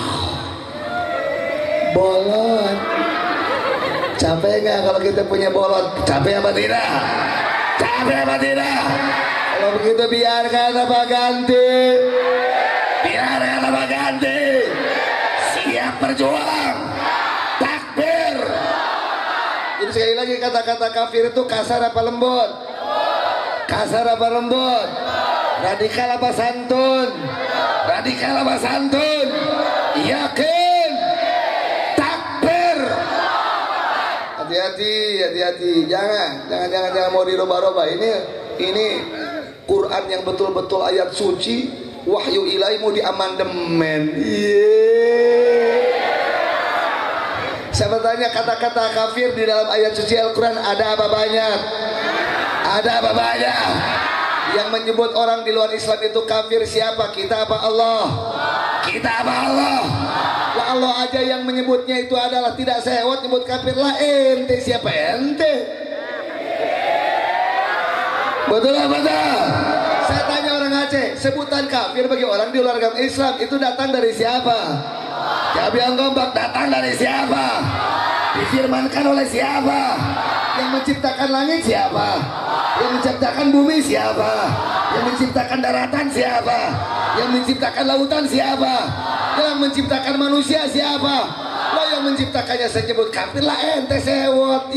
Bolot. Capek nggak kalau kita punya bolot? Capek apa tidak? Capek apa tidak? Kalau begitu biarkan apa ganti? Biarkan apa ganti? Siap berjuang. Takbir. Jadi sekali lagi kata-kata kafir itu kasar apa lembut? Kasar apa lembut? Radikal apa santun? Radikal apa santun? Yakin? Takbir. Hati-hati. Jangan mau dirubah-rubah. Ini Quran yang betul-betul ayat suci, wahyu ilahi mau diamandemen. Saya bertanya, kata-kata kafir di dalam ayat suci Al-Quran ada apa banyak? Ada apa banyak? Yang menyebut orang di luar Islam itu kafir siapa? Kita apa Allah? Kita apa Allah? Lah Allah aja yang menyebutnya itu adalah tidak sewot nyebut kafir. Lah ente siapa ente? Betul apa betul? Saya tanya orang Aceh, sebutan kafir bagi orang di luar agama Islam itu datang dari siapa? Cabiang Gombak datang dari siapa? Difirmankan oleh siapa? Yang menciptakan langit siapa? Yang menciptakan bumi siapa? Yang menciptakan daratan siapa? Yang menciptakan lautan siapa? Yang menciptakan manusia siapa? Lo yang menciptakannya saya sebut kafir lah ente sewot.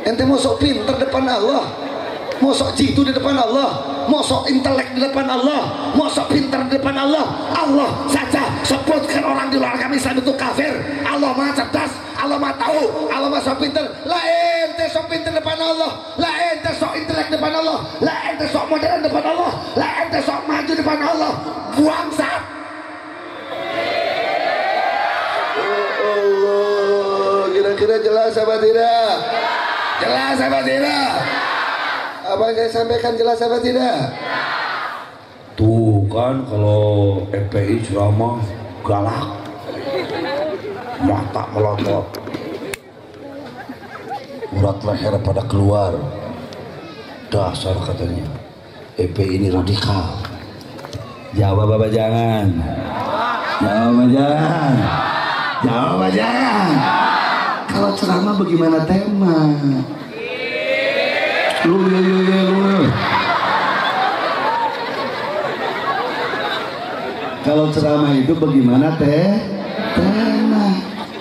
Ente mau sok pinter depan Allah, mau sok jitu di depan Allah, mau sok intelek di depan Allah, mau sok pinter di depan Allah. Allah saja sebutkan orang di luar agama Islam itu kafir. Allah maha cerdas, Allah maha tahu, Allah maha sok pinter. Lah ente sok pinter depan Allah, lah ente sok intelek depan Allah, lah ente sok modern depan Allah, lah ente sok maju depan Allah. Buang saat. tidak jelas apa tidak? Jelas apa tidak? Apa yang saya sampaikan jelas apa tidak? Tuh kan kalau FPI ceramah galak, mata melotot, urat leher pada keluar. Dasar katanya FPI ini radikal. Jawab apa jangan? Jawab apa jangan? Jawab apa jangan? Kalau ceramah bagaimana tema? Lu. Kalau ceramah itu bagaimana tema?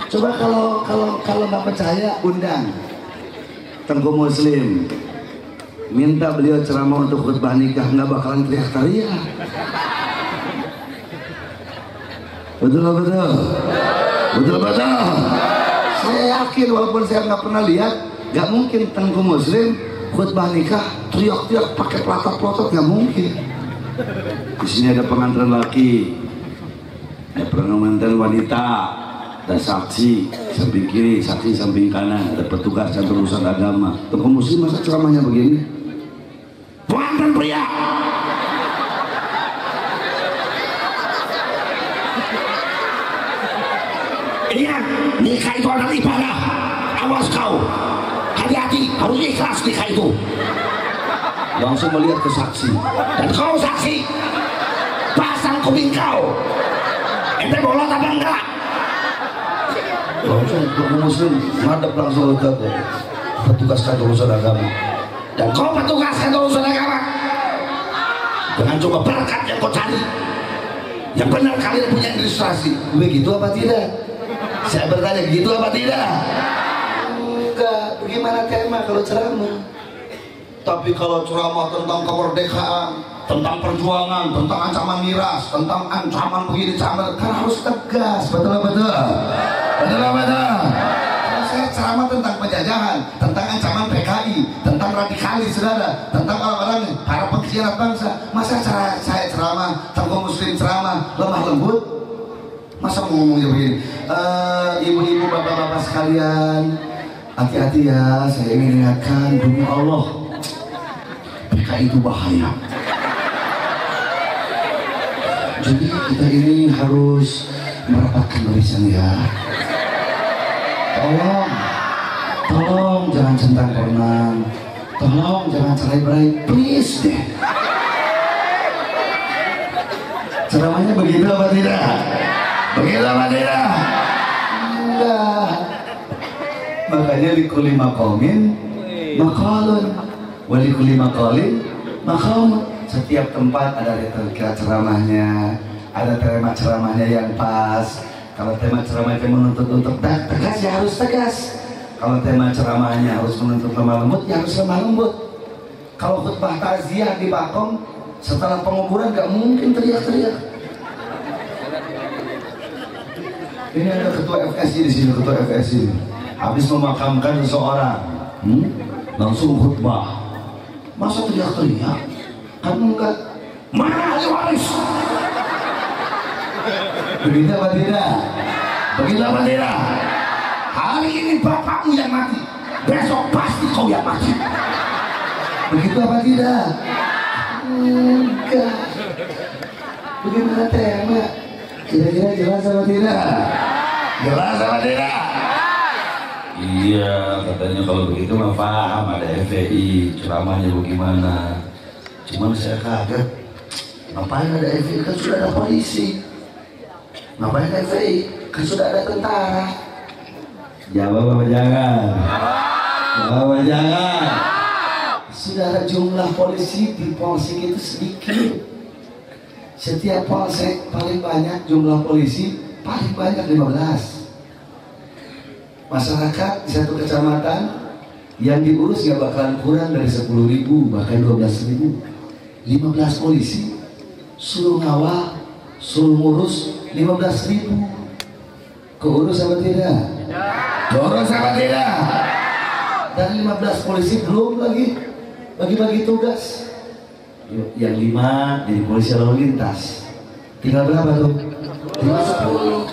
Coba kalau nggak percaya undang Tengku Muslim, minta beliau ceramah untuk khutbah nikah, nggak bakalan teriak-teriak. Betul. Saya yakin walaupun saya nggak pernah lihat, nggak mungkin Tengku Muslim khutbah nikah teriak-teriak pakai pelotot-pelotot, nggak mungkin. Di sini ada pengantin laki, ada pengantin wanita, ada saksi samping kiri, saksi samping kanan, ada petugas dan urusan agama. Tengku Muslim masa ceramahnya begini? Pengantin pria. Ingat, nikah itu adalah ibadah. Awas kau, hati-hati, harus ikhlas nikah itu. Langsung melihat ke saksi, dan kau saksi, pasang kuping kau. Ente bolot apa enggak? Langsung Tengku Muslim madep langsung ke petugas kantor urusan agama. Dan kau petugas kantor urusan agama, jangan coba berkat yang kau cari. Yang benar kalian punya administrasi. Begitu apa tidak? Saya bertanya, gitu apa tidak? Enggak. Bagaimana tema kalau ceramah? Tapi kalau ceramah tentang kemerdekaan, tentang perjuangan, tentang ancaman miras, tentang ancaman begini, kan harus tegas. Betul. Kalau saya ceramah tentang penjajahan, tentang ancaman PKI, tentang radikalis, saudara, tentang orang-orang para pengkhianat bangsa, masa saya ceramah, Tengku Muslim ceramah lemah lembut? Masa ngomongnya begini? Ibu-ibu, bapak-bapak sekalian, hati-hati ya. Saya ingin ingatkan, demi Allah, PKI itu bahaya. Jadi kita ini harus merapatkan barisan ya. Tolong jangan centang koronang, tolong jangan cerai-berai, please deh. Ceramahnya begitu apa tidak? Begitu apa tidak? Enggak. Makanya likuli maqamin maqalun, wa likuli maqalin maqam. Setiap tempat ada kira ceramahnya, ada tema ceramahnya yang pas. Kalau tema ceramahnya menuntut untuk tegas, ya harus tegas. Kalau tema ceramahnya harus menuntut lemah lembut, ya harus lemah lembut. Kalau khutbah takziah di Bakom setelah penguburan gak mungkin teriak-teriak. Ini ada ketua FSI di sini, ketua FSI. Habis memakamkan seseorang, langsung khutbah. Masa teriak-teriak? Kan enggak. Mana ahli waris? Begitu apa tidak? Begitu apa tidak? Hari ini bapakmu yang mati, besok pasti kau yang mati. Begitu apa tidak? Enggak. Bagaimana tema? Kira-kira jelas apa tidak? Jelas apa tidak? Iya, katanya kalau begitu mah paham, ada FPI, ceramahnya bagaimana. Cuman saya kaget, Ngapain ada FPI? Kan sudah ada polisi. Ngapain ada FPI? Kan sudah ada tentara. jawab apa jangan? Jawab apa jangan? Saudara, jumlah polisi di polsek itu sedikit. Setiap polsek paling banyak jumlah polisi paling banyak 15. Masyarakat di satu kecamatan yang diurus gak bakalan kurang dari 10.000 bahkan 12.000. 15 polisi suruh ngawal, suruh ngurus 15.000. Keurus apa tidak? Keurus apa tidak? Dan 15 polisi belum lagi bagi-bagi tugas. Yang 5 jadi polisi lalu lintas. Tinggal berapa tuh? Tinggal 10.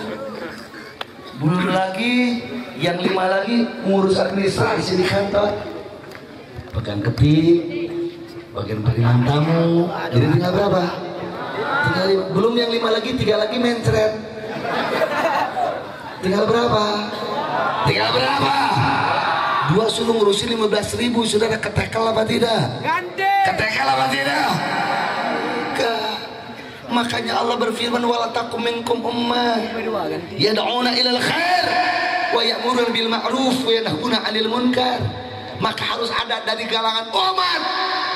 Belum lagi yang 5 lagi ngurus administrasi di kantor, pegang ketik, bagian pengiriman tamu. Jadi tinggal berapa? Tinggal 5. Belum yang 5 lagi, 3 lagi mencret. Tinggal berapa? Tinggal berapa? 2 suruh ngurusin 15.000. Saudara ketekel apa tidak? Ketekel apa tidak? Makanya Allah berfirman, wala takum minkum ummah yad'una ilal khair wa ya'muruna bil ma'ruf wa yanhauna 'anil munkar. Maka harus ada dari galangan umat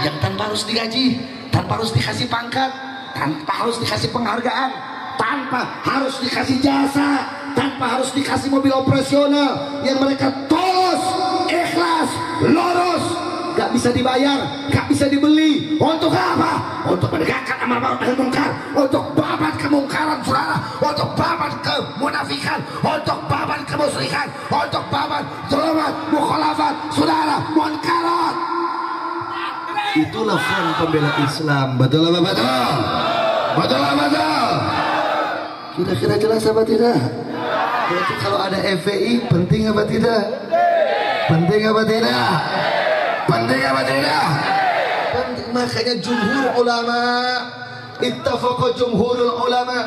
yang tanpa harus digaji, tanpa harus dikasih pangkat, tanpa harus dikasih penghargaan, tanpa harus dikasih jasa, tanpa harus dikasih mobil operasional, yang mereka tulus, ikhlas, lurus, gak bisa dibayar, gak bisa dibeli. Untuk apa? Untuk menegakkan amar ma'ruf nahi munkar, untuk babat kemungkaran saudara, untuk babat kemunafikan, untuk babat kemusyrikan, untuk babat zulumat, mukhalafat, saudara, munkarat. Itulah front pembela Islam. Betul apa betul? Betul apa betul? Kira-kira jelas apa tidak? Berarti kalau ada FPI penting apa tidak? Penting apa tidak? Penting apa tidak? Penting. Makanya jumhur ulama ittafaqa jumhurul ulama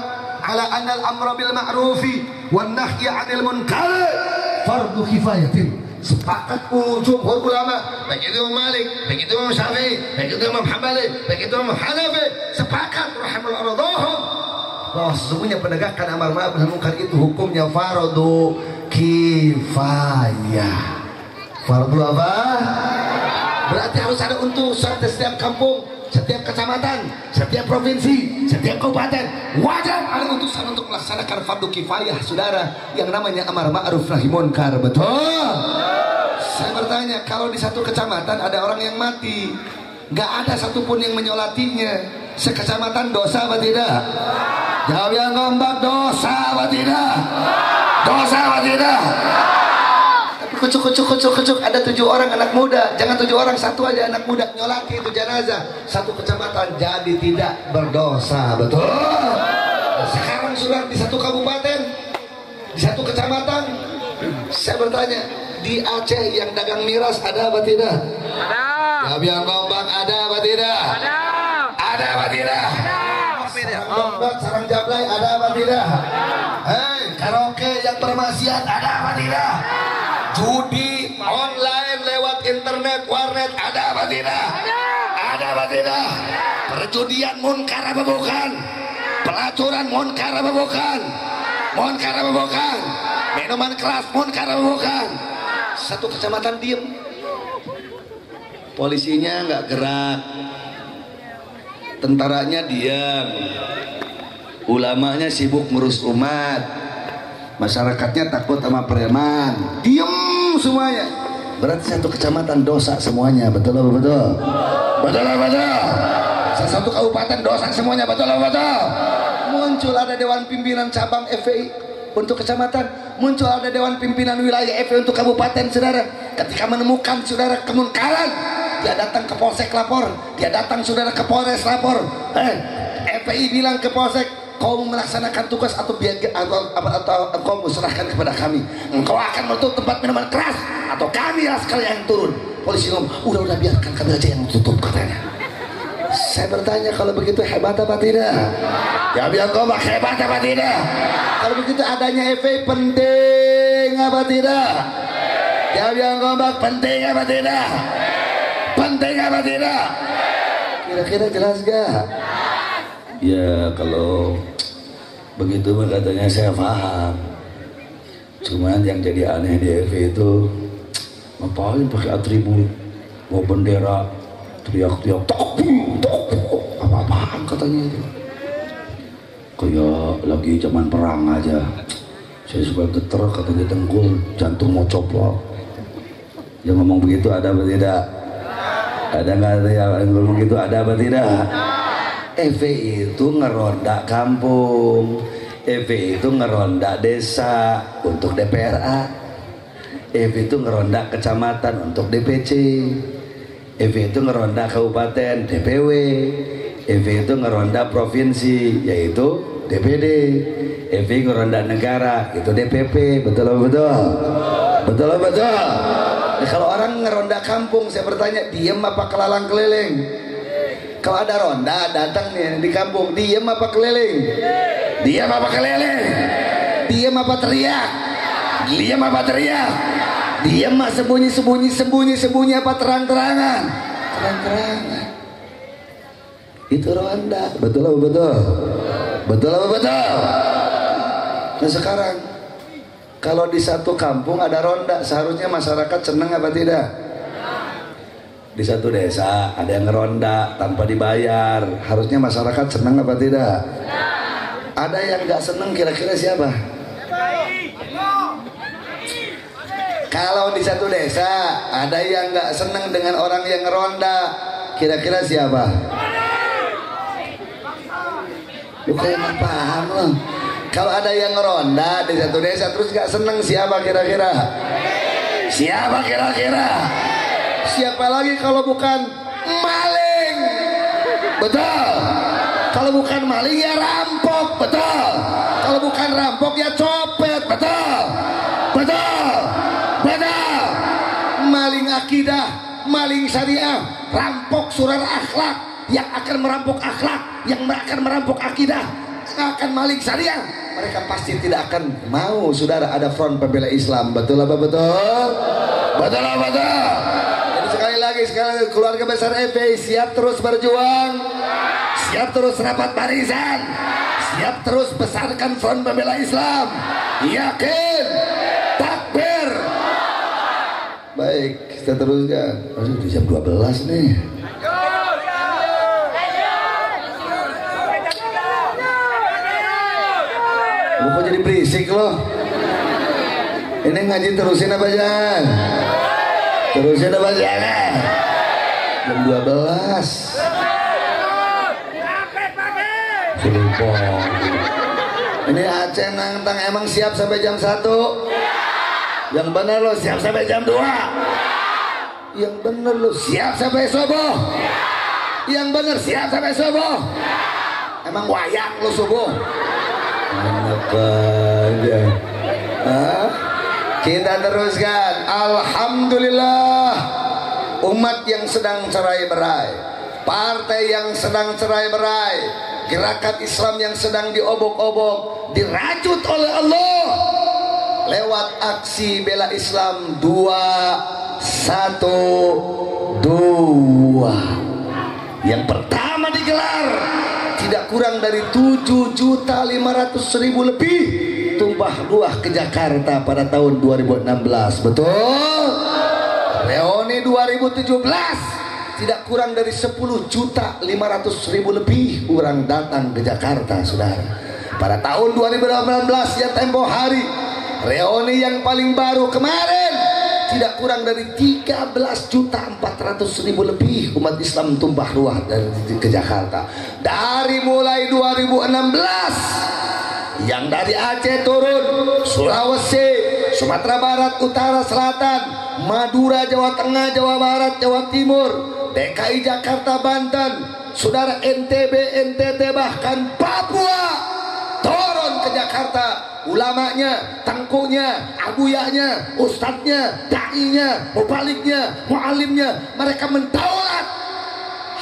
ala anna al-amra bil ma'rufi wan nahyi 'anil munkar fardu kifayatin. Sepakat jumhur ulama, baik itu Imam Malik, baik itu Imam Syafi'i, baik itu Imam Hambali, baik itu Imam Hanafi, sepakat rahimahullah bahwa sesungguhnya penegakan amar ma'ruf nahi munkar itu hukumnya fardu kifayah. Fardu apa? Berarti harus ada untuk setiap kampung, setiap kecamatan, setiap provinsi, setiap kabupaten. Wajib ada utusan untuk melaksanakan fardu kifayah, saudara, yang namanya amar ma'ruf nahi munkar. Betul? Saya bertanya, kalau di satu kecamatan ada orang yang mati, nggak ada satupun yang menyolatinya, sekecamatan dosa apa tidak? Jawab yang ngomong, dosa apa tidak? Dosa apa tidak? Kucuk ada 7 orang anak muda, jangan 7 orang, 1 aja anak muda nyolati itu jenazah, 1 kecamatan jadi tidak berdosa. Betul? Sekarang sudah di 1 kabupaten, di 1 kecamatan, saya bertanya, di Aceh yang dagang miras ada apa tidak? Ada. Yang gombak ada apa tidak? Ada. Ada apa tidak? Sarang gombak, sarang jablay ada apa tidak? Hei, karaoke yang bermaksiat ada apa tidak? Judi online lewat internet, warnet ada apa tidak? Ada apa tidak? Perjudian munkar apa bukan? Pelacuran munkar apa bukan? Munkar apa bukan? Minuman keras munkar apa bukan? 1 kecamatan diem, polisinya nggak gerak, tentaranya diam, ulamanya sibuk ngurus umat, masyarakatnya takut sama preman, diem semuanya. Berarti 1 kecamatan dosa semuanya. Betul apa betul? Betul apa betul? 1 kabupaten dosa semuanya. Betul apa betul? Muncul ada dewan pimpinan cabang FPI untuk kecamatan, muncul ada dewan pimpinan wilayah FPI untuk kabupaten, saudara. Ketika menemukan saudara kemunkaran, dia datang ke polsek lapor, dia datang saudara ke polres lapor. FPI bilang ke polsek, kau melaksanakan tugas atau kau serahkan kepada kami. Engkau akan menutup tempat minuman keras atau kami lah sekalian yang turun. Polisi ngomong, udah biarkan kami aja yang tutup, katanya. Saya bertanya, kalau begitu hebat apa tidak? Ya biar kau hebat apa tidak? Kalau begitu adanya FPI penting apa tidak? Ya biar kau penting apa tidak? Penting apa tidak? Kira-kira jelas gak? Ya kalau begitu katanya saya paham. Cuman yang jadi aneh di FPI itu, ngapain pakai atribut, bawa bendera, teriak-teriak takbir, apa-apaan katanya itu. Kayak lagi zaman perang aja. Saya suka geter, katanya dengkul, jantung mau coplok. Yang ngomong begitu ada apa tidak? Ada nggak yang ngomong begitu, ada apa tidak? FPI itu ngeronda kampung, FPI itu ngeronda desa untuk DPRA, FPI itu ngeronda kecamatan untuk DPC, FPI itu ngeronda kabupaten DPW, FPI itu ngeronda provinsi yaitu DPD, FPI ngeronda negara itu DPP. Betul apa betul? Betul betul. Nah, kalau orang ngeronda kampung, saya bertanya, diem apa kelalang keliling? Kalau ada ronda datang nih di kampung, diem apa keliling? Diam apa keliling? Diem apa teriak? Diam apa teriak? Diem mah sembunyi apa terang-terangan? Terang-terangan. Itu ronda. Betul apa betul? Betul apa betul? Nah sekarang kalau di satu kampung ada ronda, seharusnya masyarakat senang apa tidak? Di satu desa ada yang ngeronda tanpa dibayar, harusnya masyarakat senang apa tidak? Ada yang nggak senang, kira-kira siapa? Kalau di satu desa ada yang nggak senang dengan orang yang ngeronda, kira-kira siapa? Lu kayak nggak paham loh. Kalau ada yang ngeronda di satu desa terus nggak senang, siapa kira-kira? Siapa kira-kira? Siapa lagi kalau bukan maling? Betul. Kalau bukan maling ya rampok. Betul. Kalau bukan rampok ya copet. Betul. Betul. Betul. Maling akidah, maling syariah, rampok surah akhlak. Yang akan merampok akhlak, yang akan merampok akidah, akan maling syariah, mereka pasti tidak akan mau saudara ada front pembela Islam. Betul apa betul? Betul apa betul? Jadi sekali lagi keluarga besar FPI siap terus berjuang, siap terus rapat barisan, siap terus besarkan front pembela Islam. Yakin, takbir. Baik, kita teruskan. Masih di jam 12 nih. Lu kok jadi berisik loh? Ini ngaji terusin apa jangan? Terusin apa jangan? Jam 12. Silupong. Ini Aceh nantang emang siap sampai jam 1? Yang benar lo siap sampai jam 2? Yang benar lo siap sampai subuh? Yang benar siap sampai subuh? Emang wayang lo subuh? Enak aja. Kita teruskan. Alhamdulillah, umat yang sedang cerai-berai, partai yang sedang cerai-berai, gerakan Islam yang sedang diobok-obok, dirajut oleh Allah lewat aksi bela Islam 212. Yang pertama digelar, tidak kurang dari 7.500.000 lebih tumpah ruah ke Jakarta pada tahun 2016. Betul. Reuni 2017 tidak kurang dari 10.500.000 lebih orang datang ke Jakarta, saudara. Pada tahun 2018 ya tempo hari, reuni yang paling baru kemarin tidak kurang dari 13.400.000 lebih umat Islam tumpah ruah ke Jakarta. Dari mulai 2016 yang dari Aceh turun, Sulawesi, Sumatera Barat, Utara, Selatan, Madura, Jawa Tengah, Jawa Barat, Jawa Timur, DKI Jakarta, Banten, saudara NTB, NTT, bahkan Papua turun ke Jakarta. Ulamanya, tengkunya, abuyahnya, ustadznya, da'inya, mubaliknya, mu'alimnya, mereka mendaulat.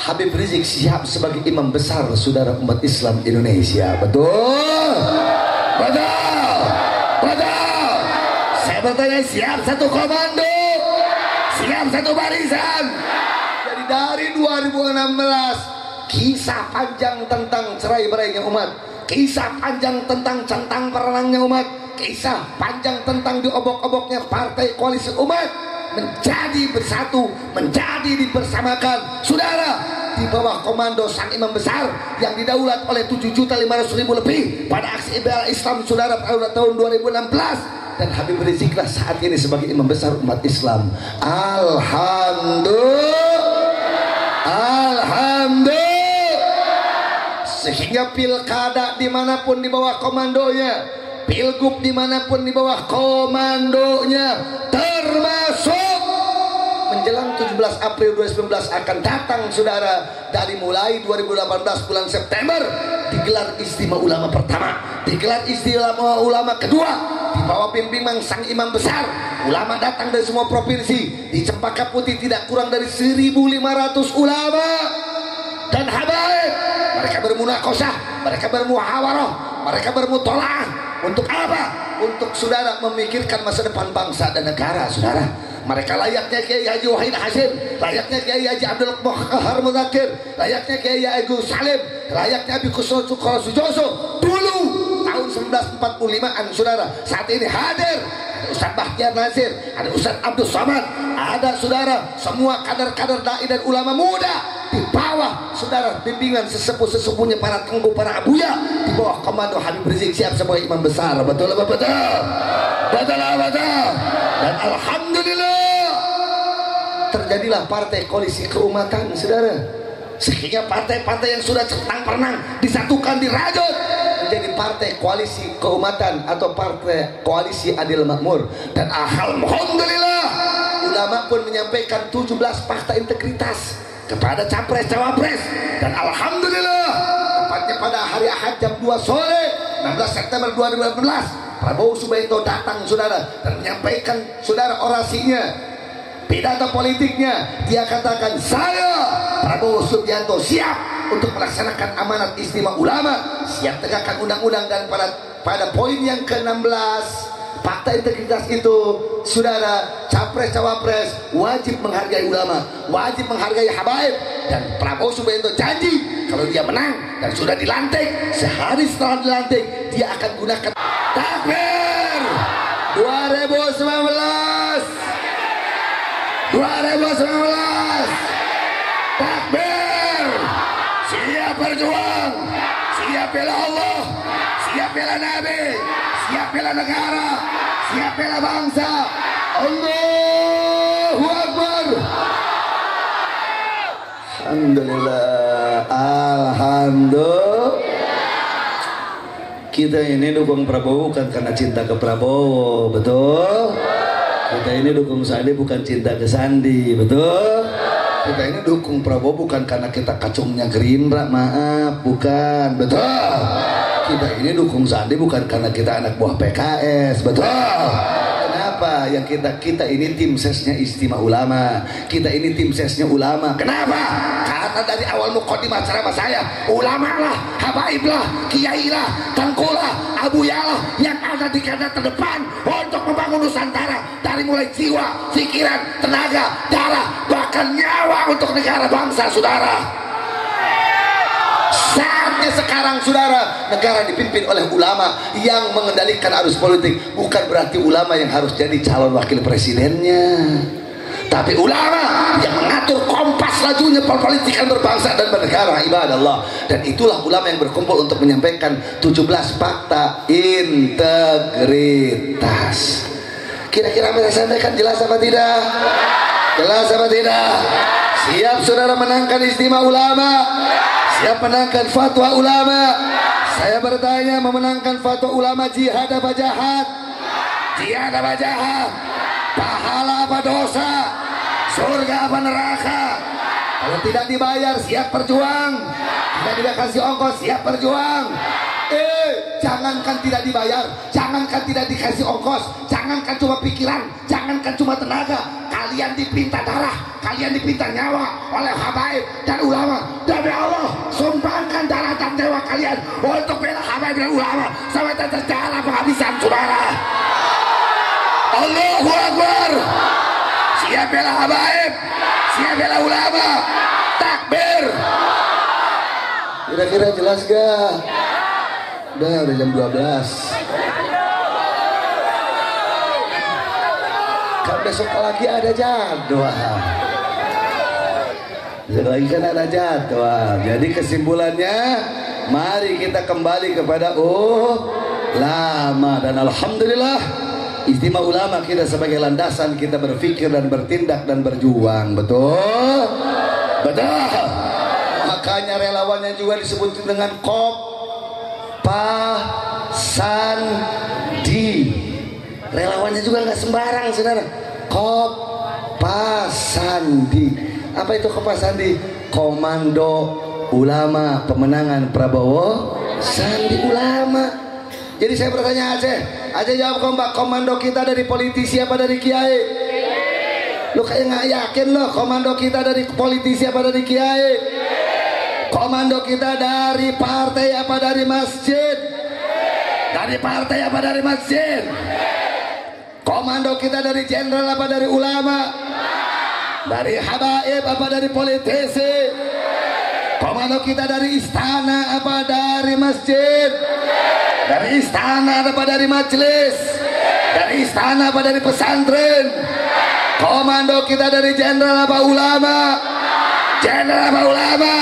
Habib Rizik siap sebagai imam besar saudara umat Islam Indonesia. Betul? Betul? Betul? Saya bertanya, siap satu komando? Siap satu barisan? Jadi dari 2016 kisah panjang tentang cerai-berainya umat, kisah panjang tentang centang perenangnya umat, kisah panjang tentang diobok-oboknya partai koalisi umat menjadi bersatu, menjadi dibersamakan, saudara, di bawah komando sang imam besar yang didaulat oleh 7.500.000 lebih pada aksi bela Islam, saudara, pada tahun 2016. Dan Habib Riziklah saat ini sebagai imam besar umat Islam. Alhamdulillah. Alhamdulillah. Sehingga pilkada dimanapun di bawah komandonya, pilgub dimanapun di bawah komandonya, termasuk menjelang 17 April 2019 akan datang, saudara. Dari mulai 2018 bulan September digelar istimewa ulama pertama, digelar istimewa ulama kedua, di bawah bimbingan sang imam besar. Ulama datang dari semua provinsi. Di Cempaka Putih tidak kurang dari 1.500 ulama dan habaib. Mereka bermunakosah, mereka bermuhawarah, mereka bermutolaah. Untuk apa? Untuk saudara memikirkan masa depan bangsa dan negara, saudara. Mereka layaknya Kiai Haji Wahid Hasim, layaknya Kiai Haji Abdul Mukhtar Muzakir, layaknya Kiai Agus Salim, layaknya Abi Kusro Sujoso dulu tahun 1945an, saudara. Saat ini hadir ada Ustaz Bahtiar Nasir, ada Ustaz Abdul Somad, ada saudara semua kader-kader dai dan ulama muda di bawah saudara bimbingan sesepuh-sesepuhnya para tengku, para abuya, di bawah komando Habib Rizik Syihab sebagai imam besar. Betul apa betul? Betul apa betul? Dan alhamdulillah terjadilah partai koalisi keumatan, saudara. Sehingga partai-partai yang sudah centang perenang disatukan, dirajut menjadi partai koalisi keumatan atau partai koalisi adil makmur. Dan alhamdulillah ulama pun menyampaikan 17 fakta integritas kepada capres cawapres. Dan alhamdulillah tepatnya pada hari Ahad jam 2 sore 16 September 2018 Prabowo Subianto datang, saudara, dan menyampaikan, saudara, orasinya, pidato politiknya. Dia katakan, saya Prabowo Subianto siap untuk melaksanakan amanat istimewa ulama, siap tegakkan undang-undang. Dan pada poin yang ke-16 fakta integritas itu, saudara, capres cawapres wajib menghargai ulama, wajib menghargai habaib. Dan Prabowo Subianto janji kalau dia menang dan sudah dilantik, sehari setelah dilantik dia akan gunakan takbir 2019 takbir, siap berjuang, siap bela Allah, siap bela Nabi, siap bela negara, siap bela bangsa. Allahu Akbar. Alhamdulillah, alhamdulillah. Kita ini dukung Prabowo bukan karena cinta ke Prabowo, betul? Kita ini dukung Sandi bukan cinta ke Sandi, betul? Kita ini dukung Prabowo bukan karena kita kacungnya Gerindra, maaf, bukan, betul? Kita ini dukung Sandi bukan karena kita anak buah PKS, betul? Kenapa? Yang kita ini tim sesnya Istimewa Ulama, kita ini tim sesnya ulama. Kenapa? Karena dari awal mukadimah ceramah saya, ulama lah, habaib lah, kiai lah, tengkulah, abuyalah yang ada di garda terdepan untuk membangun Nusantara, dari mulai jiwa, pikiran, tenaga, darah, bahkan nyawa untuk negara bangsa, saudara. Saatnya sekarang, saudara, negara dipimpin oleh ulama yang mengendalikan arus politik. Bukan berarti ulama yang harus jadi calon wakil presidennya, tapi ulama yang mengatur kompas lajunya perpolitikan berbangsa dan bernegara, ibadallah. Dan itulah ulama yang berkumpul untuk menyampaikan 17 fakta integritas. Kira-kira apa yang saya sampaikan jelas apa tidak? Jelas apa tidak? Siap saudara menangkan istimewa ulama? Siap menangkan fatwa ulama? Saya bertanya, memenangkan fatwa ulama jihad apa jahat? Jihad apa jahat? Pahala apa dosa? Surga apa neraka? Kalau tidak dibayar siap berjuang, tidak dikasih ongkos siap berjuang. Jangankan tidak dibayar, jangankan tidak dikasih ongkos, jangankan cuma pikiran, jangankan cuma tenaga, kalian dipinta darah, kalian dipinta nyawa oleh habaib dan ulama. Demi Allah, sumbangkan darah dan nyawa kalian untuk bela habaib dan ulama sampai tetes darah penghabisan, saudara. Allahu Akbar. Siap bela habaib, siap bela ulama, takbir. Kira-kira jelas gak? Udah jam 12. Kan besok lagi ada jadwal. Besok lagi kan ada jadwal. Jadi kesimpulannya, mari kita kembali kepada ulama. Dan alhamdulillah, istimewa ulama kita sebagai landasan kita berpikir dan bertindak dan berjuang. Betul? Betul. Makanya relawannya juga disebut dengan Kopasandi. Relawannya juga nggak sembarang, saudara. Kopasandi. Apa itu Kopasandi? Komando Ulama Pemenangan Prabowo Sandi Ulama. Jadi saya bertanya Aceh jawab kompak, komando kita dari politisi apa dari kiai? Lu kayak nggak yakin loh, komando kita dari politisi apa dari kiai? Komando kita dari partai apa dari masjid? Dari partai apa dari masjid? Komando kita dari jenderal apa dari ulama? Dari habaib apa dari politisi? Komando kita dari istana apa dari masjid? Dari istana apa dari majelis? Dari istana apa dari pesantren? Komando kita dari jenderal apa ulama? Jenderal apa ulama?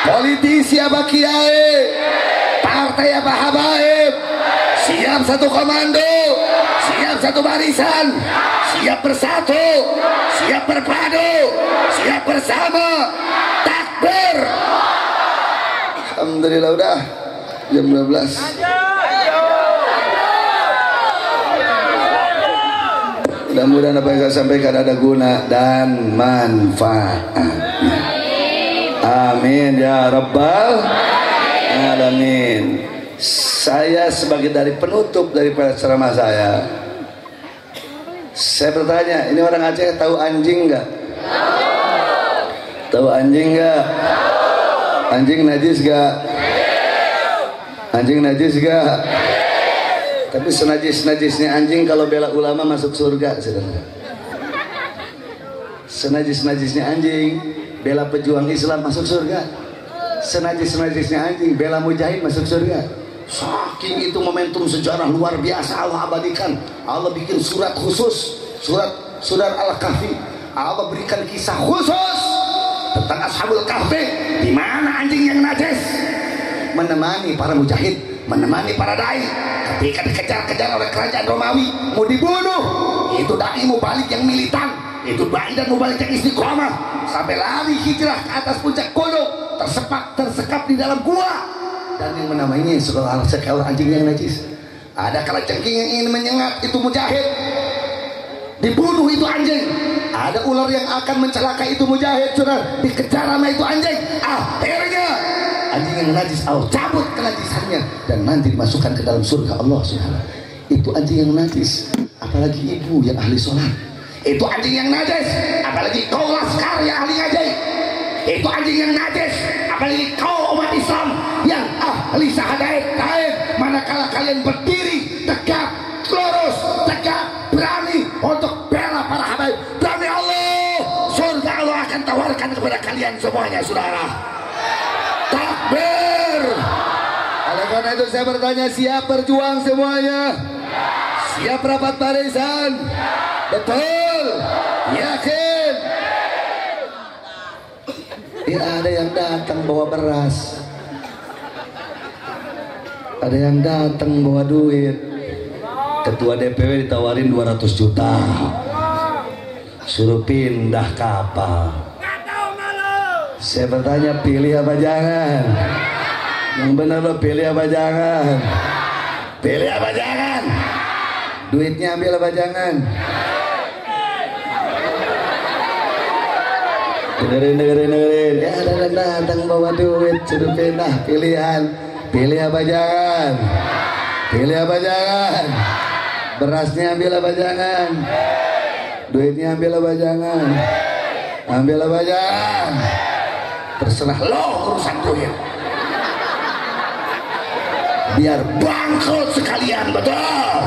Politisi apa kiai? Partai apa habaib? Siap satu komando, siap satu barisan, siap bersatu, siap berpadu, siap bersama. Takbir. Alhamdulillah udah jam 12. Mudah-mudahan apa yang saya sampaikan ada guna dan manfaatnya. Amin ya rabbal alamin. Saya sebagai dari penutup daripada ceramah saya bertanya, ini orang Aceh tahu anjing nggak? Tahu anjing nggak? Anjing najis nggak? Anjing najis nggak? Tapi senajis-najisnya anjing kalau bela ulama masuk surga, saudara. Senajis-najisnya anjing bela pejuang Islam masuk surga. Senajis-najisnya anjing bela mujahid masuk surga. Saking itu momentum sejarah luar biasa Allah abadikan. Allah bikin surat khusus, surat Al-Kahfi. Allah berikan kisah khusus tentang Ashabul Kahfi, di mana anjing yang najis menemani para mujahid, menemani para dai ketika dikejar-kejar oleh kerajaan Romawi, mau dibunuh. Itu dai mubalik yang militan, itu dai dan mubalik yang istiqomah, sampai lari hijrah ke atas puncak gunung, tersekap di dalam gua. Dan yang menamainya seekor anjing yang najis. Ada kalajengking yang ingin menyengat, itu mujahid, dibunuh itu anjing. Ada ular yang akan mencelakai itu mujahid, saudara, dikejar sama itu anjing. Akhirnya anjing yang najis Allah cabut kenajisannya dan nanti dimasukkan ke dalam surga Allah Subhanahu. Itu anjing yang najis, apalagi ibu yang ahli sholat. Itu anjing yang najis, apalagi kau laskar yang ahli ngaji. Itu anjing yang najis, apalagi kau umat Islam yang ahli syahadat taib. Manakala kalian berdiri tegak, lurus, tegak, berani untuk bela para habaib, demi Allah, surga Allah akan tawarkan kepada kalian semuanya, saudara. Takbir. Oleh karena itu saya bertanya, siap berjuang semuanya? Siap rapat barisan? Betul? Yakin? Ya, ada yang datang bawa beras, ada yang datang bawa duit. Ketua DPW ditawarin 200 juta, suruh pindah kapal. Saya bertanya, pilih apa jangan? Yang benar lo pilih apa jangan? Pilih apa jangan? Duitnya ambil apa jangan? Dengerin. Ya datang bawa duit, suruh pindah, pilihan. Pilih apa jangan? Pilih apa jangan? Berasnya ambil apa jangan? Duitnya ambil apa jangan? Ambil apa jangan? Terserah lo urusan duit. Biar bangkrut sekalian, betul.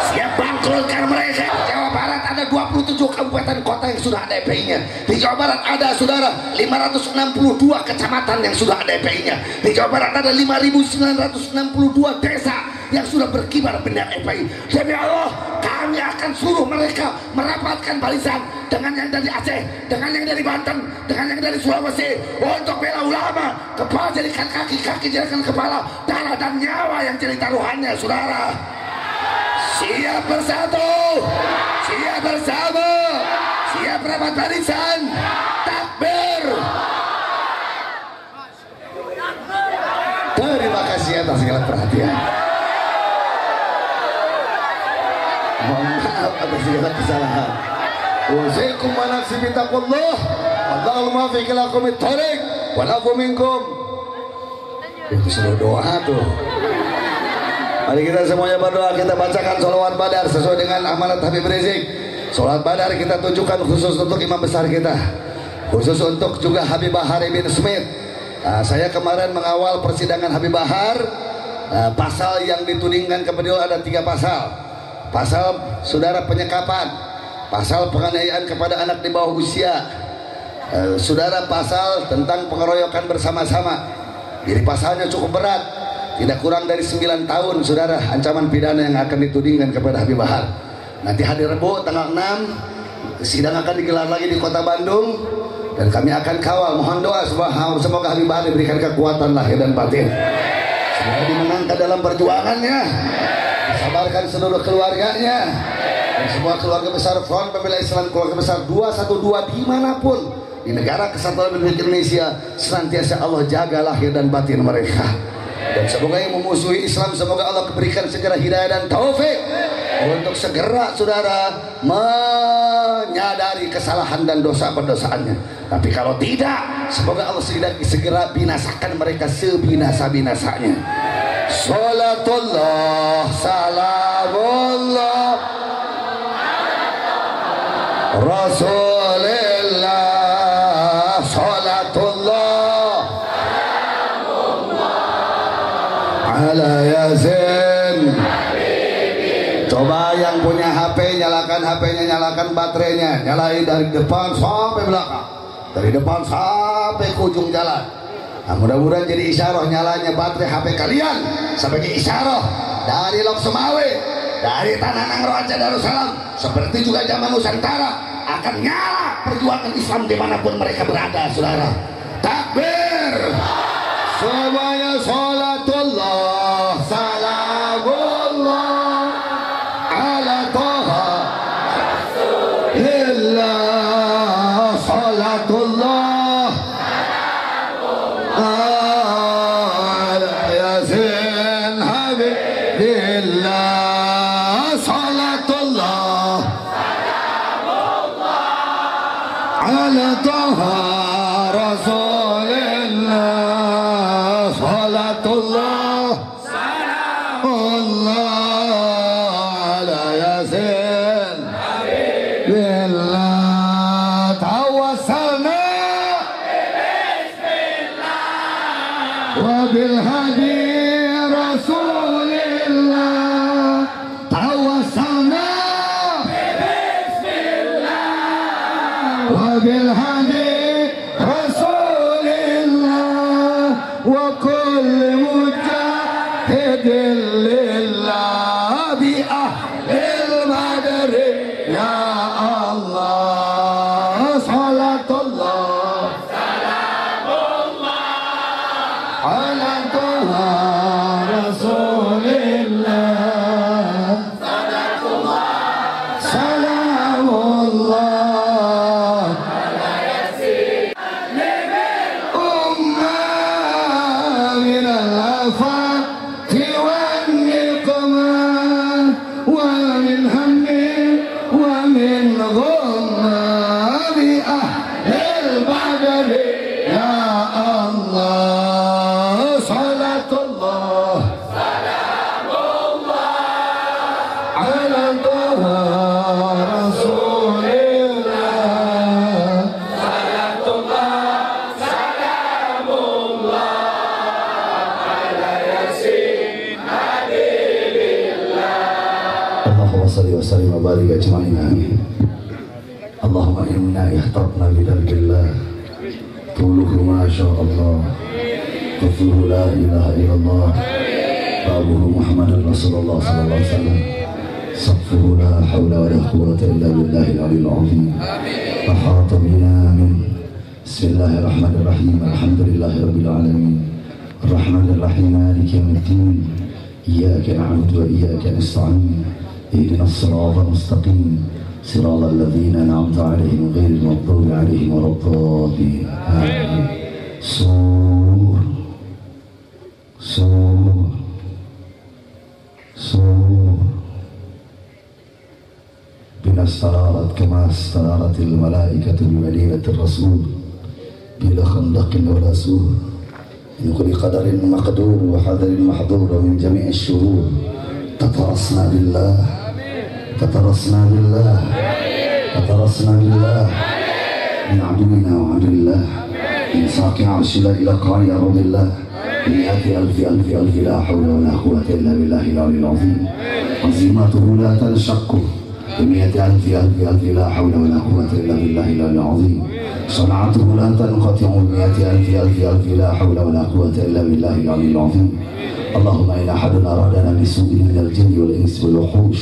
Siap bangkrutkan mereka. Jawa Barat ada 27 kabupaten kota yang sudah ada EPI-nya. Di Jawa Barat ada, saudara, 562 kecamatan yang sudah ada EPI-nya. Di Jawa Barat ada 5.962 desa yang sudah berkibar bendera EPI. Demi Allah, kami akan suruh mereka merapatkan barisan dengan yang dari Aceh, dengan yang dari Banten, dengan yang dari Sulawesi, untuk bela ulama. Kepala jadikan kaki, kaki jadikan kepala, darah dan nyawa yang jadi taruhannya, saudara. Siap bersatu, siap bersama, siap rapat barisan. Takbir. Terima kasih atas segala perhatian. Mohon maaf atas segala kesalahan. Usikum wa nafsi bitaqullah. Wallahu muwaffiq ila aqwamit thoriq. Wal afu minkum. Itu sudah doa tuh. Mari kita semuanya berdoa, kita bacakan sholawat badar sesuai dengan amanat Habib Rizik. Sholawat badar kita tunjukkan khusus untuk imam besar kita, khusus untuk juga Habib Bahar bin Smith. Saya kemarin mengawal persidangan Habib Bahar. Pasal yang ditudingkan kepada beliau ada 3 pasal. Pasal saudara penyekapan, pasal penganiayaan kepada anak di bawah usia, saudara pasal tentang pengeroyokan bersama-sama. Jadi pasalnya cukup berat, tidak kurang dari 9 tahun saudara ancaman pidana yang akan ditudingkan kepada Habib Bahar. Nanti hari Rabu tanggal 6 sidang akan digelar lagi di kota Bandung, dan kami akan kawal. Mohon doa semoga Habib Bahar diberikan kekuatan lahir dan batin, semoga dimenangkan dalam perjuangannya, disabarkan seluruh keluarganya, dan semua keluarga besar Front Pembela Islam, keluarga besar 212 dimanapun di negara kesatuan Republik Indonesia, senantiasa Allah jaga lahir dan batin mereka. Dan semoga yang memusuhi Islam, semoga Allah berikan segera hidayah dan taufik untuk segera saudara menyadari kesalahan dan dosa perdosaannya. Tapi kalau tidak, semoga Allah segera binasakan mereka sebinasa-binasanya. Salatullah salamullah Rasulillah, salatullah ala Yasin. Coba yang punya HP nyalakan HP-nya, nyalakan baterainya, nyalain dari depan sampai belakang, dari depan sampai ke ujung jalan. Nah, mudah-mudahan jadi isyarah nyalanya baterai HP kalian sampai ke isyarah dari Lok Semawe, dari Tanah Nangro Aceh Darussalam, seperti juga zaman Nusantara akan nyala perjuangan Islam dimanapun mereka berada. Saudara, takbir, semuanya salatullah salamullah ala Taha Rasulillah, salatullah ala Yasin Habibillah, salatullah ala Taha Rasulillah, salatullah salamullah ala Yasin Habibillah. Tawassalna wabil hadi Rasulillah, tawassalna wabil hadi Rasulillah wa kulli mujahidin lillah bi ahlil badri ya Allah. Salatullah ala Taha Rasulillah, salamullah ummah minal afati wan niqman wa min hammin wa min ghamma bi ahlil badri ya Allah. Salatullah ala Taha Rasulillah, Allahumma salli wa sallim wa barik ajma'in, amin. Allahumma inna ihtarna bidalbillah tuluhu ma sya'allah qafluhu la ilaha illallah babuhu Muhammadan Rasulullah sallallahu alaihi wasallam saqfuhu la hawla wa la quwwata illa billahil aliyyil azim. Ahata bina min. Bismillahirrahmanirrahim. Alhamdulillahi rabbil alamin. Arrahmanirrahim. Maliki yaumiddin. Iyyaka na'budu wa iyyaka nasta'in. Ihdinas siratal mustaqim. Siratal ladzina an'amta 'alaihim ghairil maghdubi 'alaihim waladdallin. Amin. بنا استرارت كما استرارت الملائكة بمدينة الرسول بلا خندق ولا سور من كل قدر مقدور وحذر محظور ومن جميع الشرور tatarasna billah, tatarasna billah, tatarasna billah min aduwina wa aduwillah min saqi arshillah ila qari aradillah mi'ati alfi la hawla wa la quwwata illa billahi al-'aliyyil 'azim azimatuhu la tanshaqu mi'ati alfi la hawla wa la quwwata illa billahi al-'aliyyil 'azim صنعته لا تنقطع مئة ألف لا حول ولا قوة إلا بالله العلي العظيم اللهم إن أحد أرادنا بسوء من الجن والإنس والوحوش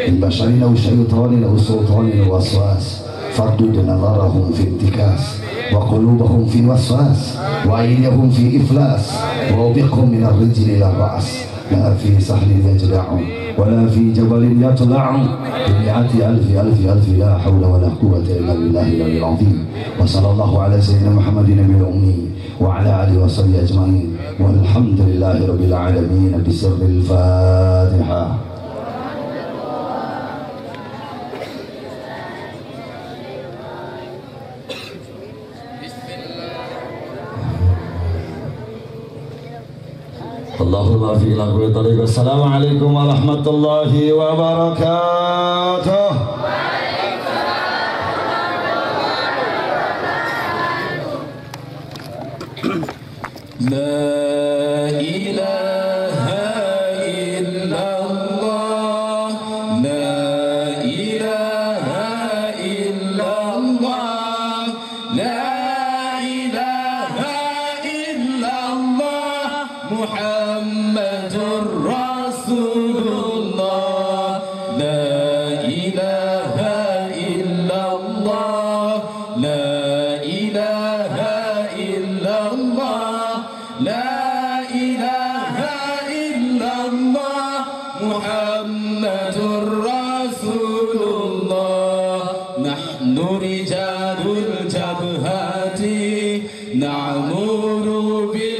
من بشر أو شيطان أو سلطان أو وسواس فردد نظرهم في انتكاس وقلوبهم في وسواس وأيديهم في إفلاس وأوبقهم من الرجل إلى الرأس لا في سحل يجدع ولا في جبل يطلع بمئة ألف لا حول ولا قوة إلا بالله العلي العظيم وصلى الله على سيدنا محمد النبي الأمي وعلى آله وصحبه أجمعين والحمد لله رب العالمين بسر الفاتحة. Allahumma fi lagu tariq. Assalamualaikum warahmatullahi wabarakatuh. La ilaha illallah, la ilaha illallah, la ilaha illallah, Muhammadur Rasulullah, la ilaha illallah, la ilaha illallah, la ilaha illallah, Muhammadur Rasulullah. Nahnu rijalul jabhati na'muru bil